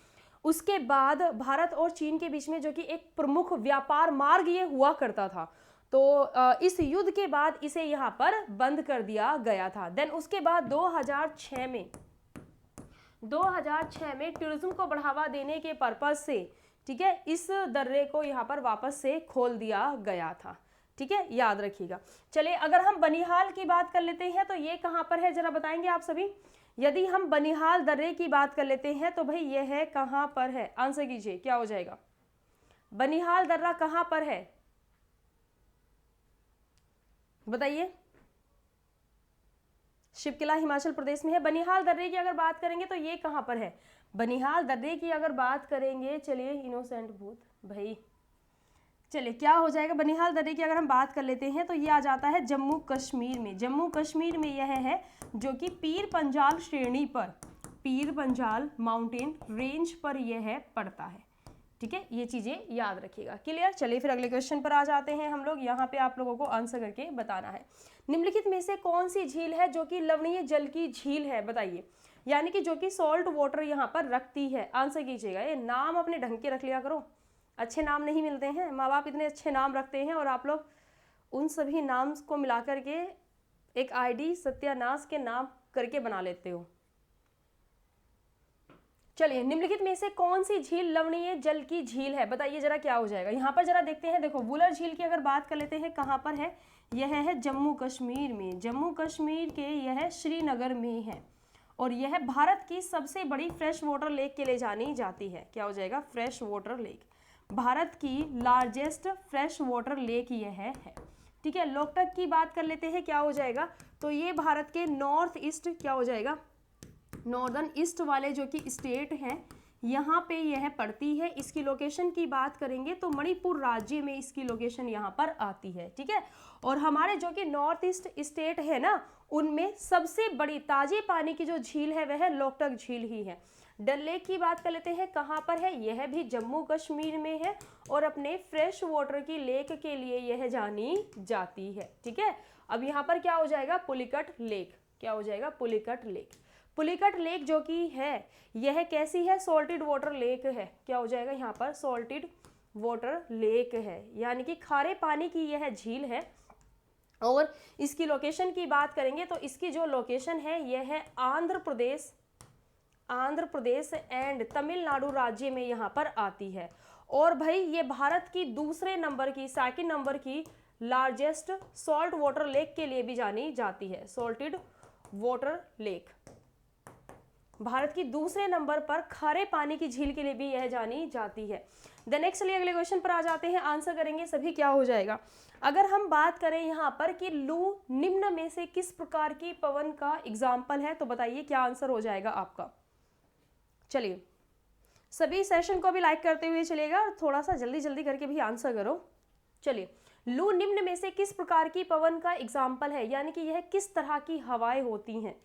उसके बाद भारत और चीन के बीच में जो कि एक प्रमुख व्यापार मार्ग ये हुआ करता था, तो इस युद्ध के बाद इसे यहाँ पर बंद कर दिया गया था। देन उसके बाद 2006 में टूरिज्म को बढ़ावा देने के पर्पज से, ठीक है, इस दर्रे को यहाँ पर वापस से खोल दिया गया था, ठीक है, याद रखिएगा। चलिए अगर हम बनिहाल की बात कर लेते हैं तो ये कहाँ पर है, जरा बताएंगे आप सभी। यदि हम बनिहाल दर्रे की बात कर लेते हैं तो भाई यह है कहाँ पर है, आंसर कीजिए क्या हो जाएगा। बनिहाल दर्रा कहाँ पर है बताइए। शिवकिला हिमाचल प्रदेश में है। बनिहाल दर्रे की अगर बात करेंगे तो ये कहाँ पर है, बनिहाल दर्रे की अगर बात करेंगे, चलिए इनोसेंट भूत भाई, चलिए क्या हो जाएगा, बनिहाल दर्रे की अगर हम बात कर लेते हैं तो ये आ जाता है जम्मू कश्मीर में। जम्मू कश्मीर में यह है जो कि पीर पंजाल श्रेणी पर, पीर पंजाल माउंटेन रेंज पर यह पड़ता है, ठीक है, ये चीजें याद रखिएगा। क्लियर। चलिए फिर अगले क्वेश्चन पर आ जाते हैं हम लोग। यहाँ पे आप लोगों को आंसर करके बताना है। निम्नलिखित में से कौन सी झील है जो कि लवणीय जल की झील है, बताइए, यानी कि जो कि सॉल्ट वाटर यहाँ पर रखती है। आंसर कीजिएगा। ये नाम अपने ढंग के रख लिया करो, अच्छे नाम नहीं मिलते हैं, माँ बाप इतने अच्छे नाम रखते हैं और आप लोग उन सभी नाम को मिला करके एक आईडी सत्यानाश के नाम करके बना लेते हो। चलिए निम्नलिखित में से कौन सी झील लवणीय जल की झील है, बताइए जरा क्या हो जाएगा। यहाँ पर जरा देखते हैं, देखो वुलर झील की अगर बात कर लेते हैं, कहाँ पर है, यह है जम्मू कश्मीर में। जम्मू कश्मीर के यह श्रीनगर में है और यह भारत की सबसे बड़ी फ्रेश वाटर लेक के लिए जानी जाती है। क्या हो जाएगा, फ्रेश वाटर लेक, भारत की लार्जेस्ट फ्रेश वाटर लेक यह है, ठीक है। लोकटक की बात कर लेते हैं, क्या हो जाएगा, तो ये भारत के नॉर्थ ईस्ट, क्या हो जाएगा, नॉर्दर्न ईस्ट वाले जो कि स्टेट हैं यहाँ पे यह पड़ती है। इसकी लोकेशन की बात करेंगे तो मणिपुर राज्य में इसकी लोकेशन यहाँ पर आती है, ठीक है। और हमारे जो कि नॉर्थ ईस्ट स्टेट है ना, उनमें सबसे बड़ी ताजे पानी की जो झील है वह लोकटक झील ही है। डल लेक की बात कर लेते हैं, कहाँ पर है, यह भी जम्मू कश्मीर में है और अपने फ्रेश वाटर की लेक के लिए यह जानी जाती है, ठीक है। अब यहाँ पर क्या हो जाएगा, पुलिकट लेक, क्या हो जाएगा, पुलिकट लेक। पुलिकट लेक जो कि है यह कैसी है, सॉल्टेड वाटर लेक है। क्या हो जाएगा, यहाँ पर सॉल्टेड वाटर लेक है, यानी कि खारे पानी की यह झील है। और इसकी लोकेशन की बात करेंगे तो इसकी जो लोकेशन है यह है आंध्र प्रदेश एंड तमिलनाडु राज्य में यहाँ पर आती है। और भाई ये भारत की दूसरे नंबर की, सेकंड नंबर की लार्जेस्ट सॉल्ट वाटर लेक के लिए भी जानी जाती है। सॉल्टेड वाटर लेक भारत की दूसरे नंबर पर खारे पानी की झील के लिए भी यह जानी जाती है। द नेक्स्ट लिए अगले क्वेश्चन पर आ जाते हैं, आंसर करेंगे सभी। क्या हो जाएगा, अगर हम बात करें यहाँ पर कि लू निम्न में से किस प्रकार की पवन का एग्जाम्पल है, तो बताइए क्या आंसर हो जाएगा आपका। चलिए सभी सेशन को भी लाइक करते हुए चलिएगा और थोड़ा सा जल्दी जल्दी करके भी आंसर करो। चलिए, लू निम्न में से किस प्रकार की पवन का एग्जाम्पल है, यानी कि यह किस तरह की हवाएं होती हैं।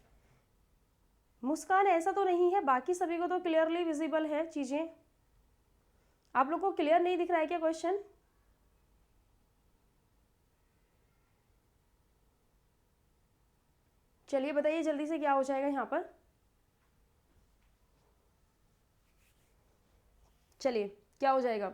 मुस्कान ऐसा तो नहीं है, बाकी सभी को तो क्लियरली विजिबल है चीजें। आप लोग को क्लियर नहीं दिख रहा है क्या क्वेश्चन? चलिए बताइए जल्दी से क्या हो जाएगा यहाँ पर। चलिए क्या हो जाएगा?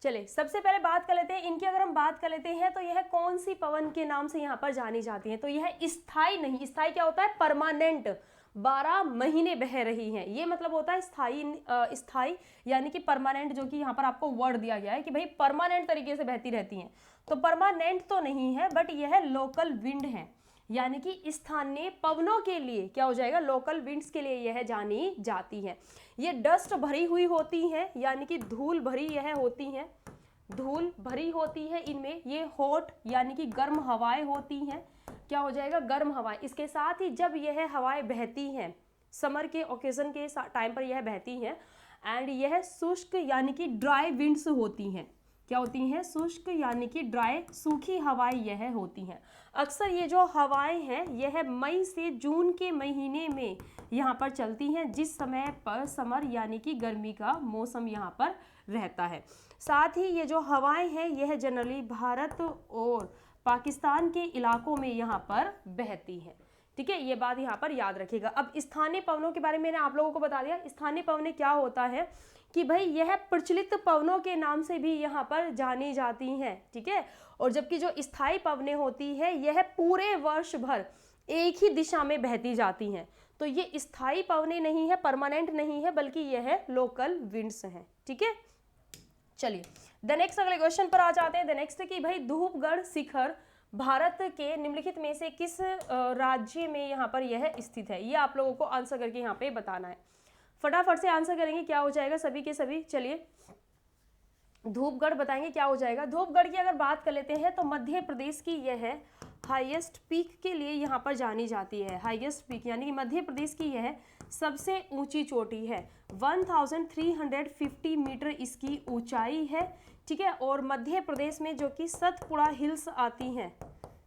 चलिए सबसे पहले बात कर लेते हैं इनकी। अगर हम बात कर लेते हैं तो यह कौन सी पवन के नाम से यहाँ पर जानी जाती है? तो यह स्थाई नहीं, स्थाई क्या होता है? परमानेंट, 12 महीने बह रही हैं, ये मतलब होता है स्थाई। स्थाई यानी कि परमानेंट, जो कि यहाँ पर आपको वर्ड दिया गया है कि भाई परमानेंट तरीके से बहती रहती हैं। तो परमानेंट तो नहीं है, बट यह लोकल विंड है, यानी कि स्थानीय पवनों के लिए क्या हो जाएगा? लोकल विंड्स के लिए यह जानी जाती है। ये डस्ट भरी हुई होती हैं, यानी कि धूल भरी यह होती हैं, धूल भरी होती है इनमें। ये हॉट यानी कि गर्म हवाएं होती हैं, क्या हो जाएगा? गर्म हवाएं। इसके साथ ही जब यह हवाएं बहती हैं, समर के ओकेजन के टाइम पर यह बहती हैं, एंड यह शुष्क यानी कि ड्राई विंड्स होती हैं। क्या होती हैं? शुष्क यानी कि ड्राई, सूखी हवाएं यह होती हैं। अक्सर ये जो हवाएं हैं यह मई से जून के महीने में यहाँ पर चलती हैं, जिस समय पर समर यानी कि गर्मी का मौसम यहाँ पर रहता है। साथ ही ये जो हवाएं हैं यह जनरली भारत और पाकिस्तान के इलाकों में यहाँ पर बहती हैं। ठीक है, ये बात यहाँ पर याद रखिएगा। अब स्थानीय पवनों के बारे में मैंने आप लोगों को बता दिया। स्थानीय पवनें क्या होता है कि भाई यह प्रचलित पवनों के नाम से भी यहाँ पर जानी जाती हैं। ठीक है, और जबकि जो स्थायी पवनें होती है यह पूरे वर्ष भर एक ही दिशा में बहती जाती हैं। तो ये स्थायी पवनें नहीं है, परमानेंट नहीं है, बल्कि यह लोकल विंड्स हैं। ठीक है, चलिए द नेक्स्ट अगले क्वेश्चन पर आ जाते हैं। द नेक्स्ट कि भाई धूपगढ़ शिखर भारत के निम्नलिखित में से किस राज्य में यहाँ पर यह स्थित है? ये आप लोगों को आंसर करके यहाँ पे बताना है। फटाफट से आंसर करेंगे, क्या हो जाएगा सभी के सभी। चलिए धूपगढ़ बताएंगे क्या हो जाएगा। धूपगढ़ की अगर बात कर लेते हैं तो मध्य प्रदेश की यह हाईएस्ट पीक के लिए यहाँ पर जानी जाती है। हाईएस्ट पीक यानी कि मध्य प्रदेश की यह सबसे ऊंची चोटी है। 1350 मीटर इसकी ऊंचाई है। ठीक है, और मध्य प्रदेश में जो कि सतपुड़ा हिल्स आती हैं,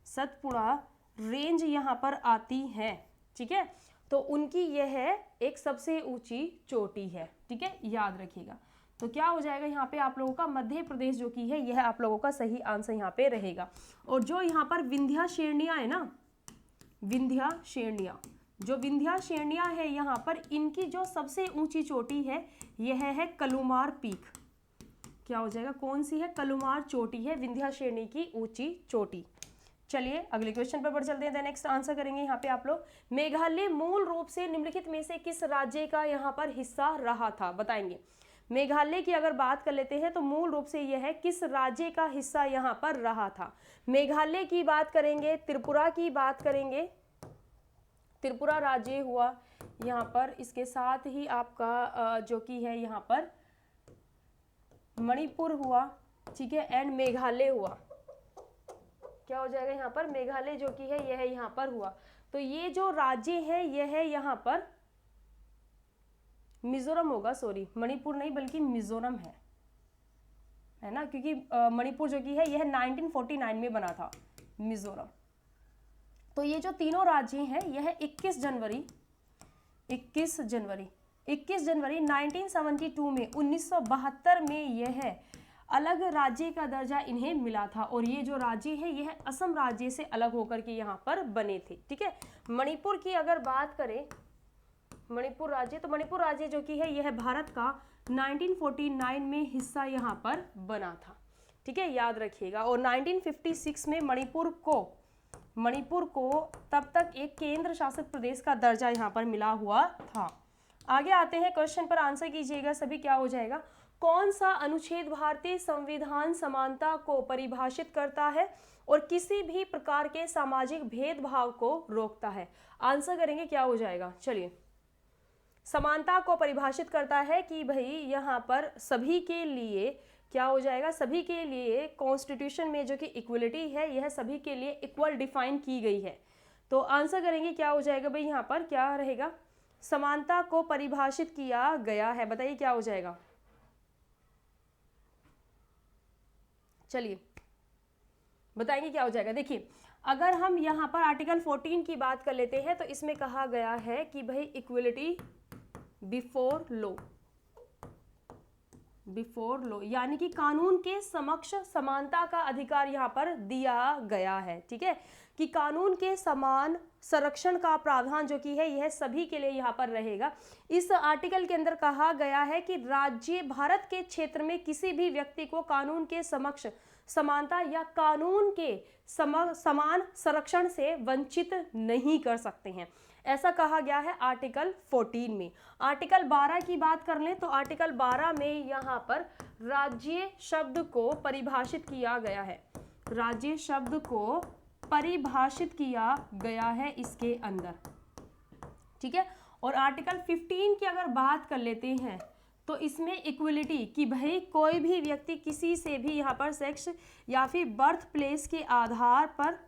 सतपुड़ा रेंज यहाँ पर आती है। ठीक है, तो उनकी यह एक सबसे ऊंची चोटी है। ठीक है, याद रखिएगा। तो क्या हो जाएगा यहाँ पे आप लोगों का? मध्य प्रदेश जो की है यह आप लोगों का सही आंसर यहाँ पे रहेगा। और जो यहाँ पर विंध्या श्रेणियाँ है ना, विंध्या श्रेणियाँ, जो विंध्या श्रेणियाँ है यहाँ पर, इनकी जो सबसे ऊंची चोटी है यह है कलुमार पीक। क्या हो जाएगा? कौन सी है? कलुमार चोटी है विंध्या श्रेणी की ऊंची चोटी। चलिए अगले क्वेश्चन पर बढ़ चलते हैं। नेक्स्ट आंसर करेंगे यहाँ पे आप लोग। मेघालय मूल रूप से निम्नलिखित में से किस राज्य का यहाँ पर हिस्सा रहा था? बताएंगे। मेघालय की अगर बात कर लेते हैं तो मूल रूप से यह किस राज्य का हिस्सा यहाँ पर रहा था? मेघालय की बात करेंगे, त्रिपुरा की बात करेंगे, त्रिपुरा राज्य हुआ यहाँ पर। इसके साथ ही आपका जो कि है यहाँ पर मणिपुर हुआ। ठीक है, एंड मेघालय हुआ। क्या हो जाएगा यहाँ पर? मेघालय जो कि है यह यहाँ पर हुआ। तो ये जो राज्य है यह है यहाँ पर मिजोरम होगा, सॉरी मणिपुर नहीं बल्कि मिजोरम है ना, क्योंकि मणिपुर जो कि है यह 1949 में बना था, मिजोरम। तो ये जो तीनों राज्य हैं यह 21 जनवरी 1972 में 1972 में यह अलग राज्य का दर्जा इन्हें मिला था। और ये जो राज्य है यह असम राज्य से अलग होकर के यहाँ पर बने थे। ठीक है, मणिपुर की अगर बात करें, मणिपुर राज्य, तो मणिपुर राज्य जो कि है यह भारत का 1949 में हिस्सा यहाँ पर बना था। ठीक है, याद रखिएगा। और 1956 में मणिपुर को तब तक एक केंद्र शासित प्रदेश का दर्जा यहाँ पर मिला हुआ था। आगे आते हैं, क्वेश्चन पर आंसर कीजिएगा सभी। क्या हो जाएगा? कौन सा अनुच्छेद भारतीय संविधान समानता को परिभाषित करता है और किसी भी प्रकार के सामाजिक भेदभाव को रोकता है? आंसर करेंगे, क्या हो जाएगा। चलिए, समानता को परिभाषित करता है कि भाई यहाँ पर सभी के लिए क्या हो जाएगा? सभी के लिए कॉन्स्टिट्यूशन में जो कि इक्वलिटी है यह सभी के लिए इक्वल डिफाइन की गई है। तो आंसर करेंगे, क्या हो जाएगा भाई? यहाँ पर क्या रहेगा? समानता को परिभाषित किया गया है। बताइए क्या हो जाएगा। चलिए बताएंगे क्या हो जाएगा। देखिए अगर हम यहाँ पर आर्टिकल 14 की बात कर लेते हैं तो इसमें कहा गया है कि भाई इक्वलिटी बिफोर लॉ यानी कि कानून के समक्ष समानता का अधिकार यहाँ पर दिया गया है। ठीक है, कि कानून के समान संरक्षण का प्रावधान जो कि है यह सभी के लिए यहाँ पर रहेगा। इस आर्टिकल के अंदर कहा गया है कि राज्य भारत के क्षेत्र में किसी भी व्यक्ति को कानून के समक्ष समानता या कानून के समान संरक्षण से वंचित नहीं कर सकते हैं, ऐसा कहा गया है आर्टिकल 14 में। आर्टिकल 12 की बात कर लें तो आर्टिकल 12 में यहाँ पर राज्य शब्द को परिभाषित किया गया है, राज्य शब्द को परिभाषित किया गया है इसके अंदर। ठीक है, और आर्टिकल 15 की अगर बात कर लेते हैं तो इसमें इक्वलिटी कि भाई कोई भी व्यक्ति किसी से भी यहाँ पर सेक्स या फिर बर्थ प्लेस के आधार पर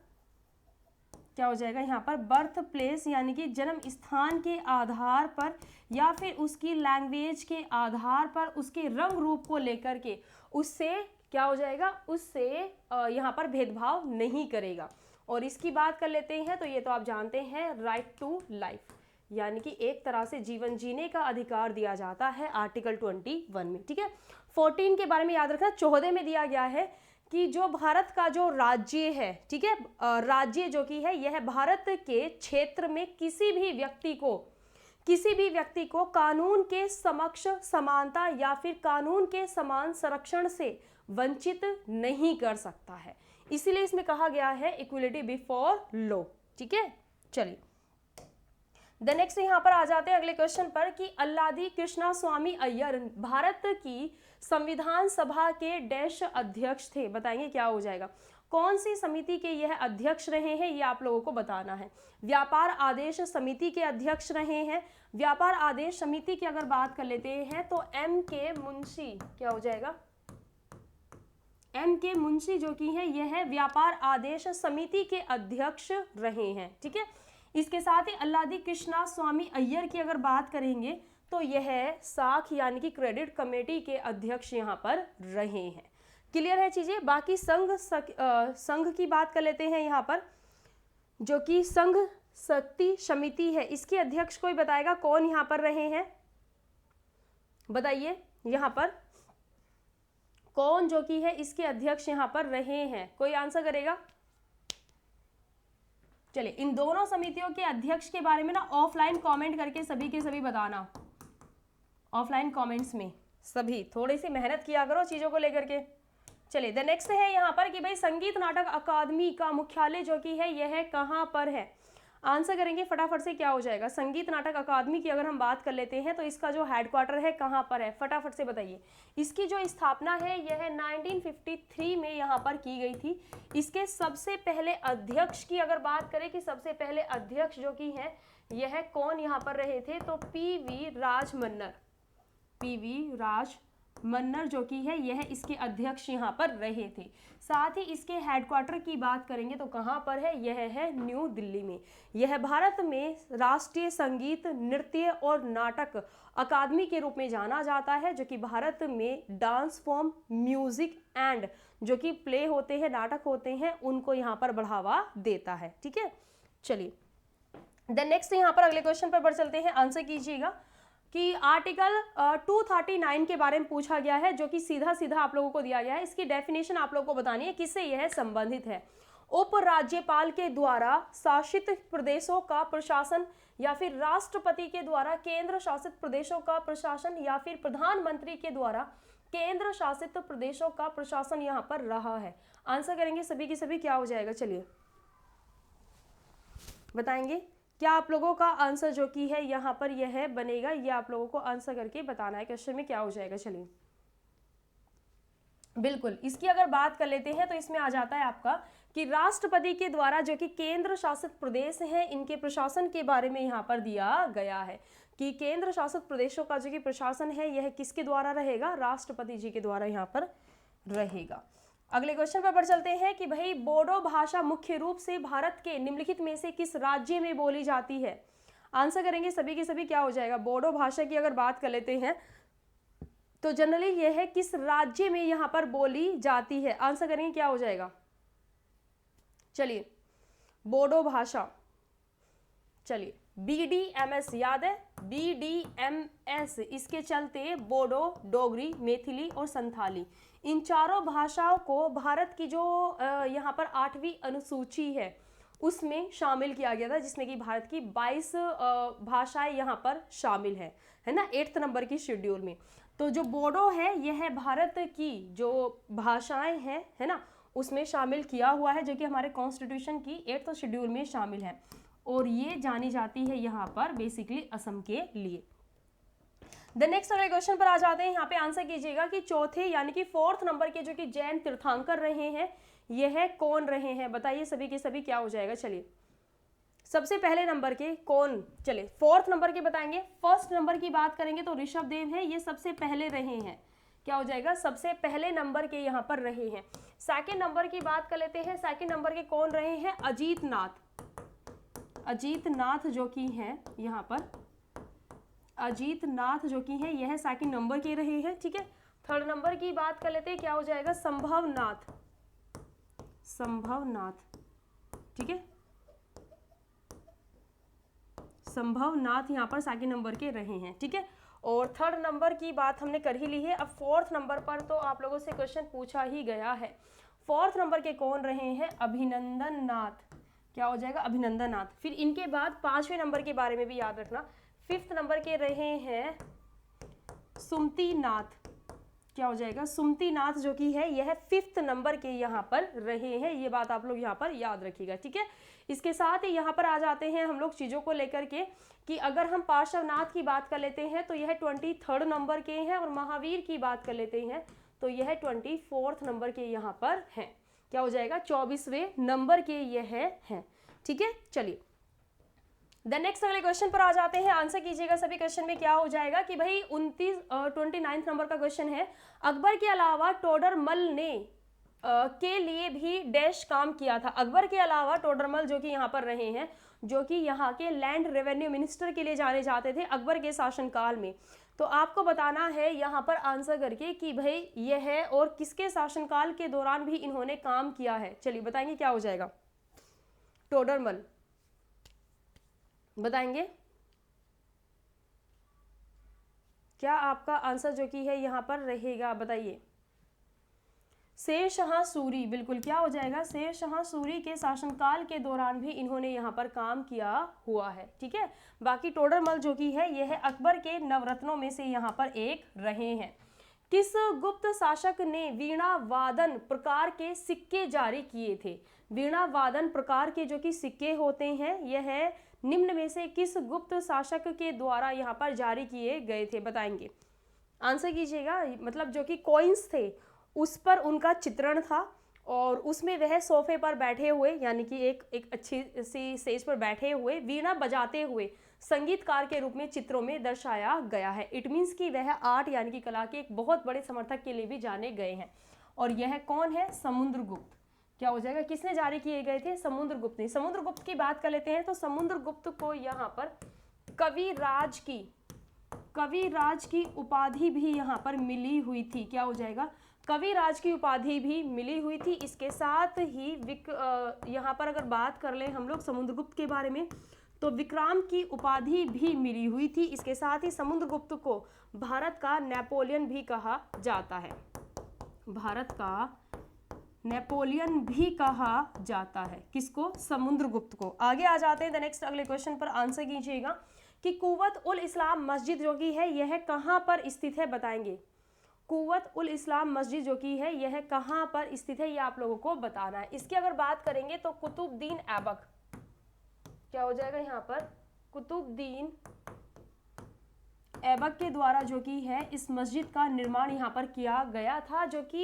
क्या हो जाएगा, यहाँ पर बर्थ प्लेस यानी कि जन्म स्थान के आधार पर या फिर उसकी लैंग्वेज के आधार पर उसके रंग रूप को लेकर के उससे क्या हो जाएगा, उससे यहाँ पर भेदभाव नहीं करेगा। और इसकी बात कर लेते हैं तो ये तो आप जानते हैं राइट टू लाइफ यानी कि एक तरह से जीवन जीने का अधिकार दिया जाता है आर्टिकल 21 में। ठीक है, 14 के बारे में याद रखना, 14 में दिया गया है कि जो भारत का जो राज्य है, ठीक है, राज्य जो कि है यह भारत के क्षेत्र में किसी भी व्यक्ति को कानून के समक्ष समानता या फिर कानून के समान संरक्षण से वंचित नहीं कर सकता है, इसीलिए इसमें कहा गया है इक्वलिटी बिफोर लॉ। ठीक है, चलिए द नेक्स्ट यहाँ पर आ जाते हैं अगले क्वेश्चन पर कि अल्लादी कृष्णा स्वामी अय्यर भारत की संविधान सभा के डैश अध्यक्ष थे, बताएंगे क्या हो जाएगा। कौन सी समिति के यह अध्यक्ष रहे हैं ये आप लोगों को बताना है। व्यापार आदेश समिति के अध्यक्ष रहे हैं। व्यापार आदेश समिति की अगर बात कर लेते हैं तो एम के मुंशी क्या हो जाएगा, एम के मुंशी जो कि है यह व्यापार आदेश समिति के अध्यक्ष रहे हैं। ठीक है, इसके साथ ही अल्लादी कृष्णा स्वामी अय्यर की अगर बात करेंगे तो यह साख यानी कि क्रेडिट कमेटी के अध्यक्ष यहाँ पर रहे हैं। क्लियर है चीजें। बाकी संघ की बात कर लेते हैं यहाँ पर, जो कि संघ शक्ति समिति है, इसके अध्यक्ष कोई बताएगा कौन यहाँ पर रहे हैं, बताइए यहाँ पर कौन जो कि है इसके अध्यक्ष यहाँ पर रहे हैं, कोई आंसर करेगा। चलिए इन दोनों समितियों के अध्यक्ष के बारे में ना ऑफलाइन कमेंट करके सभी के सभी बताना, ऑफलाइन कमेंट्स में सभी थोड़ी सी मेहनत किया करो चीजों को लेकर के। चलिए द नेक्स्ट है यहाँ पर कि भाई संगीत नाटक अकादमी का मुख्यालय जो कि है यह कहाँ पर है, आंसर करेंगे फटाफट से क्या हो जाएगा। संगीत नाटक अकादमी की अगर हम बात कर लेते हैं तो इसका जो हेडक्वार्टर है कहाँ पर है, फटाफट से बताइए। इसकी जो स्थापना है यह 1953 में यहाँ पर की गई थी। इसके सबसे पहले अध्यक्ष की अगर बात करें कि सबसे पहले अध्यक्ष जो कि है यह कौन यहाँ पर रहे थे तो पीवी राजमन्नर जो कि है यह इसके अध्यक्ष यहाँ पर रहे थे। साथ ही इसके हेडक्वार्टर की बात करेंगे तो कहाँ पर है, यह है न्यू दिल्ली में। यह भारत में राष्ट्रीय संगीत नृत्य और नाटक अकादमी के रूप में जाना जाता है, जो कि भारत में डांस फॉर्म, म्यूजिक एंड जो कि प्ले होते हैं, नाटक होते हैं, उनको यहाँ पर बढ़ावा देता है। ठीक है, चलिए द नेक्स्ट यहाँ पर अगले क्वेश्चन पर बढ़ चलते हैं, आंसर कीजिएगा कि आर्टिकल 239 के बारे में पूछा गया है, जो कि सीधा सीधा आप लोगों को दिया गया है। इसकी डेफिनेशन आप लोगों को बतानी है, किससे यह संबंधित है। उपराज्यपाल के द्वारा शासित प्रदेशों का प्रशासन या फिर राष्ट्रपति के द्वारा केंद्र शासित प्रदेशों का प्रशासन या फिर प्रधानमंत्री के द्वारा केंद्र शासित प्रदेशों का प्रशासन यहाँ पर रहा है। आंसर करेंगे सभी की सभी, क्या हो जाएगा, चलिए बताएंगे क्या आप लोगों का आंसर जो कि है यहाँ पर यह बनेगा, ये आप लोगों को आंसर करके बताना है क्वेश्चन में क्या हो जाएगा। चलिए बिल्कुल, इसकी अगर बात कर लेते हैं तो इसमें आ जाता है आपका कि राष्ट्रपति के द्वारा जो कि केंद्र शासित प्रदेश हैं इनके प्रशासन के बारे में यहाँ पर दिया गया है कि केंद्र शासित प्रदेशों का जो कि प्रशासन है यह किसके द्वारा रहेगा, राष्ट्रपति जी के द्वारा यहाँ पर रहेगा। अगले क्वेश्चन पर बढ़ चलते हैं कि भाई बोडो भाषा मुख्य रूप से भारत के निम्नलिखित में से किस राज्य में बोली जाती है। आंसर करेंगे सभी के सभी, क्या हो जाएगा। बोडो भाषा की अगर बात कर लेते हैं तो जनरली यह है किस राज्य में यहाँ पर बोली जाती है। आंसर करेंगे क्या हो जाएगा, चलिए बोडो भाषा, चलिए BDMS याद है, BDMS, इसके चलते बोडो, डोगरी, मैथिली और संथाली, इन चारों भाषाओं को भारत की जो यहाँ पर 8वीं अनुसूची है उसमें शामिल किया गया था, जिसमें कि भारत की 22 भाषाएं यहाँ पर शामिल है ना, 8th नंबर की शेड्यूल में। तो जो बोडो है यह है भारत की जो भाषाएं हैं, है ना, उसमें शामिल किया हुआ है, जो कि हमारे कॉन्स्टिट्यूशन की 8th शेड्यूल में शामिल है, और ये जानी जाती है यहाँ पर बेसिकली असम के लिए। द नेक्स्ट अगले क्वेश्चन पर आ जाते हैं, यहाँ पे आंसर कीजिएगा कि चौथे यानी कि 4th नंबर के जो कि जैन तीर्थंकर रहे हैं, यह कौन रहे हैं, बताइए सभी के सभी क्या हो जाएगा। चलिए सबसे पहले नंबर के कौन, चलिए 4th नंबर के बताएंगे। 1st नंबर की बात करेंगे तो ऋषभ देव है, ये सबसे पहले रहे हैं, क्या हो जाएगा, सबसे पहले नंबर के यहाँ पर रहे हैं। 2nd नंबर की बात कर लेते हैं, 2nd नंबर के कौन रहे हैं, अजीत नाथ, अजीत नाथ जो कि हैं यहाँ पर, अजीत नाथ जो कि हैं यह 2nd नंबर के रहे हैं, ठीक है। 3rd नंबर की बात कर लेते हैं, क्या हो जाएगा, संभव नाथ, संभव नाथ, ठीक है, संभव नाथ यहाँ पर 2nd नंबर के रहे हैं, ठीक है। और 3rd नंबर की बात हमने कर ही ली है। अब 4th नंबर पर तो आप लोगों से क्वेश्चन पूछा ही गया है। 4th नंबर के कौन रहे हैं, अभिनंदन नाथ, क्या हो जाएगा, अभिनंदन नाथ। फिर इनके बाद 5वें नंबर के बारे में भी याद रखना, 5th नंबर के रहे हैं सुमति नाथ, क्या हो जाएगा, सुमति नाथ जो कि है यह 5th नंबर के यहाँ पर रहे हैं, ये बात आप लोग यहाँ पर याद रखिएगा, ठीक है। इसके साथ ही यहाँ पर आ जाते हैं हम लोग चीज़ों को लेकर के कि अगर हम पार्श्वनाथ की बात कर लेते हैं तो यह 23rd नंबर के हैं, और महावीर की बात कर लेते हैं तो यह 24th नंबर के यहाँ पर हैं, क्या हो जाएगा, 24वें नंबर के यह हैं, ठीक है। चलिए द नेक्स्ट अगले क्वेश्चन पर आ जाते हैं, आंसर कीजिएगा सभी। क्वेश्चन में क्या हो जाएगा कि भाई 29th नंबर का क्वेश्चन है, अकबर के अलावा टोडरमल ने के लिए भी डैश काम किया था। अकबर के अलावा टोडरमल जो कि यहाँ पर रहे हैं, जो कि यहाँ के लैंड रेवेन्यू मिनिस्टर के लिए जाने जाते थे अकबर के शासनकाल में। तो आपको बताना है यहाँ पर आंसर करके कि भाई यह है और किसके शासनकाल के दौरान भी इन्होंने काम किया है। चलिए बताएंगे क्या हो जाएगा, टोडरमल बताएंगे क्या आपका आंसर जो कि है यहाँ पर रहेगा, बताइए। शेर शाह सूरी, बिल्कुल क्या हो जाएगा, शेर शाह सूरी के शासनकाल के दौरान भी इन्होंने यहाँ पर काम किया हुआ है, ठीक है। बाकी टोडरमल जो कि है यह अकबर के नवरत्नों में से यहाँ पर एक रहे हैं। किस गुप्त शासक ने वीणा वादन प्रकार के सिक्के जारी किए थे। वीणा वादन प्रकार के जो कि सिक्के होते हैं यह निम्न में से किस गुप्त शासक के द्वारा यहाँ पर जारी किए गए थे, बताएंगे। आंसर कीजिएगा, मतलब जो कि कॉइन्स थे उस पर उनका चित्रण था, और उसमें वह सोफे पर बैठे हुए यानी कि एक अच्छी सी स्टेज पर बैठे हुए वीणा बजाते हुए संगीतकार के रूप में चित्रों में दर्शाया गया है। इट मीन्स कि वह आर्ट यानी कि कला के एक बहुत बड़े समर्थक के लिए भी जाने गए हैं। और यह कौन है, समुद्रगुप्त, क्या हो जाएगा, किसने जारी किए गए थे, समुद्रगुप्त ने। समुद्रगुप्त की बात कर लेते हैं तो समुद्रगुप्त को यहाँ पर कविराज की उपाधि भी यहाँ पर मिली हुई थी, क्या हो जाएगा, कविराज की उपाधि भी मिली हुई थी। इसके साथ ही यहाँ पर अगर बात कर लें हम लोग समुद्रगुप्त के बारे में तो विक्रांत की उपाधि भी मिली हुई थी। इसके साथ ही समुद्रगुप्त को भारत का नेपोलियन भी कहा जाता है, भारत का नेपोलियन भी कहा जाता है, किसको, समुद्रगुप्त को। आगे आ जाते हैं द नेक्स्ट अगले क्वेश्चन पर, आंसर कीजिएगा कि कुव्वत उल इस्लाम मस्जिद जो कि है यह कहाँ पर स्थित है, बताएंगे। कुव्वत उल इस्लाम मस्जिद जो कि है यह कहाँ पर स्थित है, ये आप लोगों को बताना है। इसकी अगर बात करेंगे तो कुतुबुद्दीन ऐबक, क्या हो जाएगा यहाँ पर, कुतुबुद्दीन ऐबक के द्वारा जो कि है इस मस्जिद का निर्माण यहाँ पर किया गया था, जो कि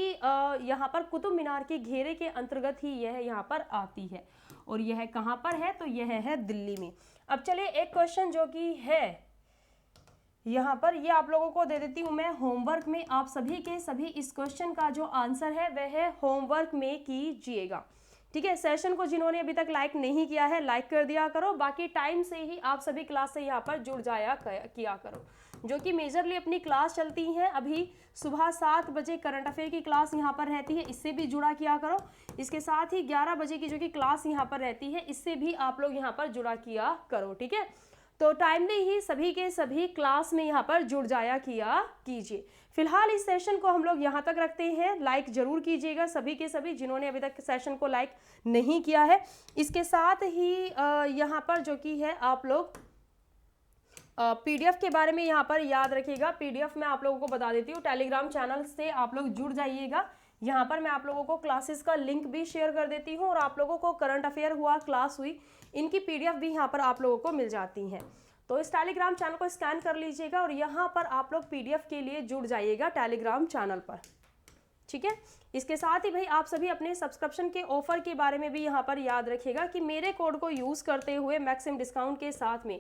यहाँ पर कुतुब मीनार के घेरे के अंतर्गत ही यह यहाँ पर आती है। और यह कहाँ पर है, तो यह है दिल्ली में। अब चलिए एक क्वेश्चन जो कि है यहाँ पर, ये आप लोगों को दे देती हूँ मैं होमवर्क में। आप सभी के सभी इस क्वेश्चन का जो आंसर है वह होमवर्क में कीजिएगा, ठीक है। सेशन को जिन्होंने अभी तक लाइक नहीं किया है लाइक कर दिया करो, बाकी टाइम से ही आप सभी क्लास से यहाँ पर जुड़ जाया किया करो। जो कि मेजरली अपनी क्लास चलती हैं। अभी सुबह 7 बजे करंट अफेयर की क्लास यहाँ पर रहती है, इससे भी जुड़ा किया करो। इसके साथ ही 11 बजे की जो कि क्लास यहाँ पर रहती है, इससे भी आप लोग यहाँ पर जुड़ा किया करो, ठीक है। तो टाइमली ही सभी के सभी क्लास में यहाँ पर जुड़ जाया किया कीजिए। फिलहाल इस सेशन को हम लोग यहाँ तक रखते हैं। लाइक जरूर कीजिएगा सभी के सभी जिन्होंने अभी तक सेशन को लाइक नहीं किया है। इसके साथ ही यहाँ पर जो कि है आप लोग पीडीएफ के बारे में यहाँ पर याद रखिएगा। पीडीएफ में आप लोगों को बता देती हूँ, टेलीग्राम चैनल से आप लोग जुड़ जाइएगा। यहाँ पर मैं आप लोगों को क्लासेस का लिंक भी शेयर कर देती हूँ और आप लोगों को करंट अफेयर हुआ, क्लास हुई, इनकी पीडीएफ भी यहाँ पर आप लोगों को मिल जाती हैं। तो इस टेलीग्राम चैनल को स्कैन कर लीजिएगा और यहाँ पर आप लोग पीडीएफ के लिए जुड़ जाइएगा टेलीग्राम चैनल पर, ठीक है। इसके साथ ही भाई आप सभी अपने सब्सक्रिप्शन के ऑफर के बारे में भी यहाँ पर याद रखिएगा कि मेरे कोड को यूज़ करते हुए मैक्सिमम डिस्काउंट के साथ में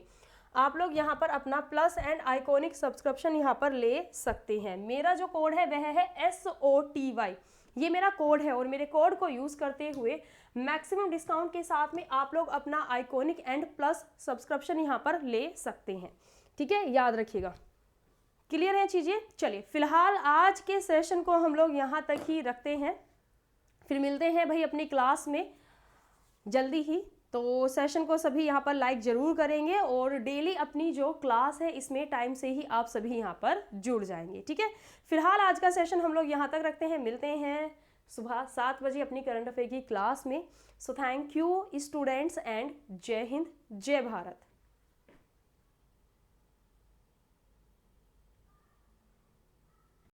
आप लोग यहाँ पर अपना प्लस एंड आइकॉनिक सब्सक्रिप्शन यहाँ पर ले सकते हैं। मेरा जो कोड है वह है SOTY, ये मेरा कोड है और मेरे कोड को यूज़ करते हुए मैक्सिमम डिस्काउंट के साथ में आप लोग अपना आइकॉनिक एंड प्लस सब्सक्रिप्शन यहाँ पर ले सकते हैं, ठीक है, याद रखिएगा। क्लियर है चीज़ें। चलिए फिलहाल आज के सेशन को हम लोग यहाँ तक ही रखते हैं, फिर मिलते हैं भाई अपनी क्लास में जल्दी ही। तो सेशन को सभी यहाँ पर लाइक ज़रूर करेंगे और डेली अपनी जो क्लास है इसमें टाइम से ही आप सभी यहाँ पर जुड़ जाएंगे, ठीक है। फिलहाल आज का सेशन हम लोग यहाँ तक रखते हैं, मिलते हैं सुबह 7 बजे अपनी करंट अफेयर की क्लास में। So thank you students and जय हिंद, जय भारत।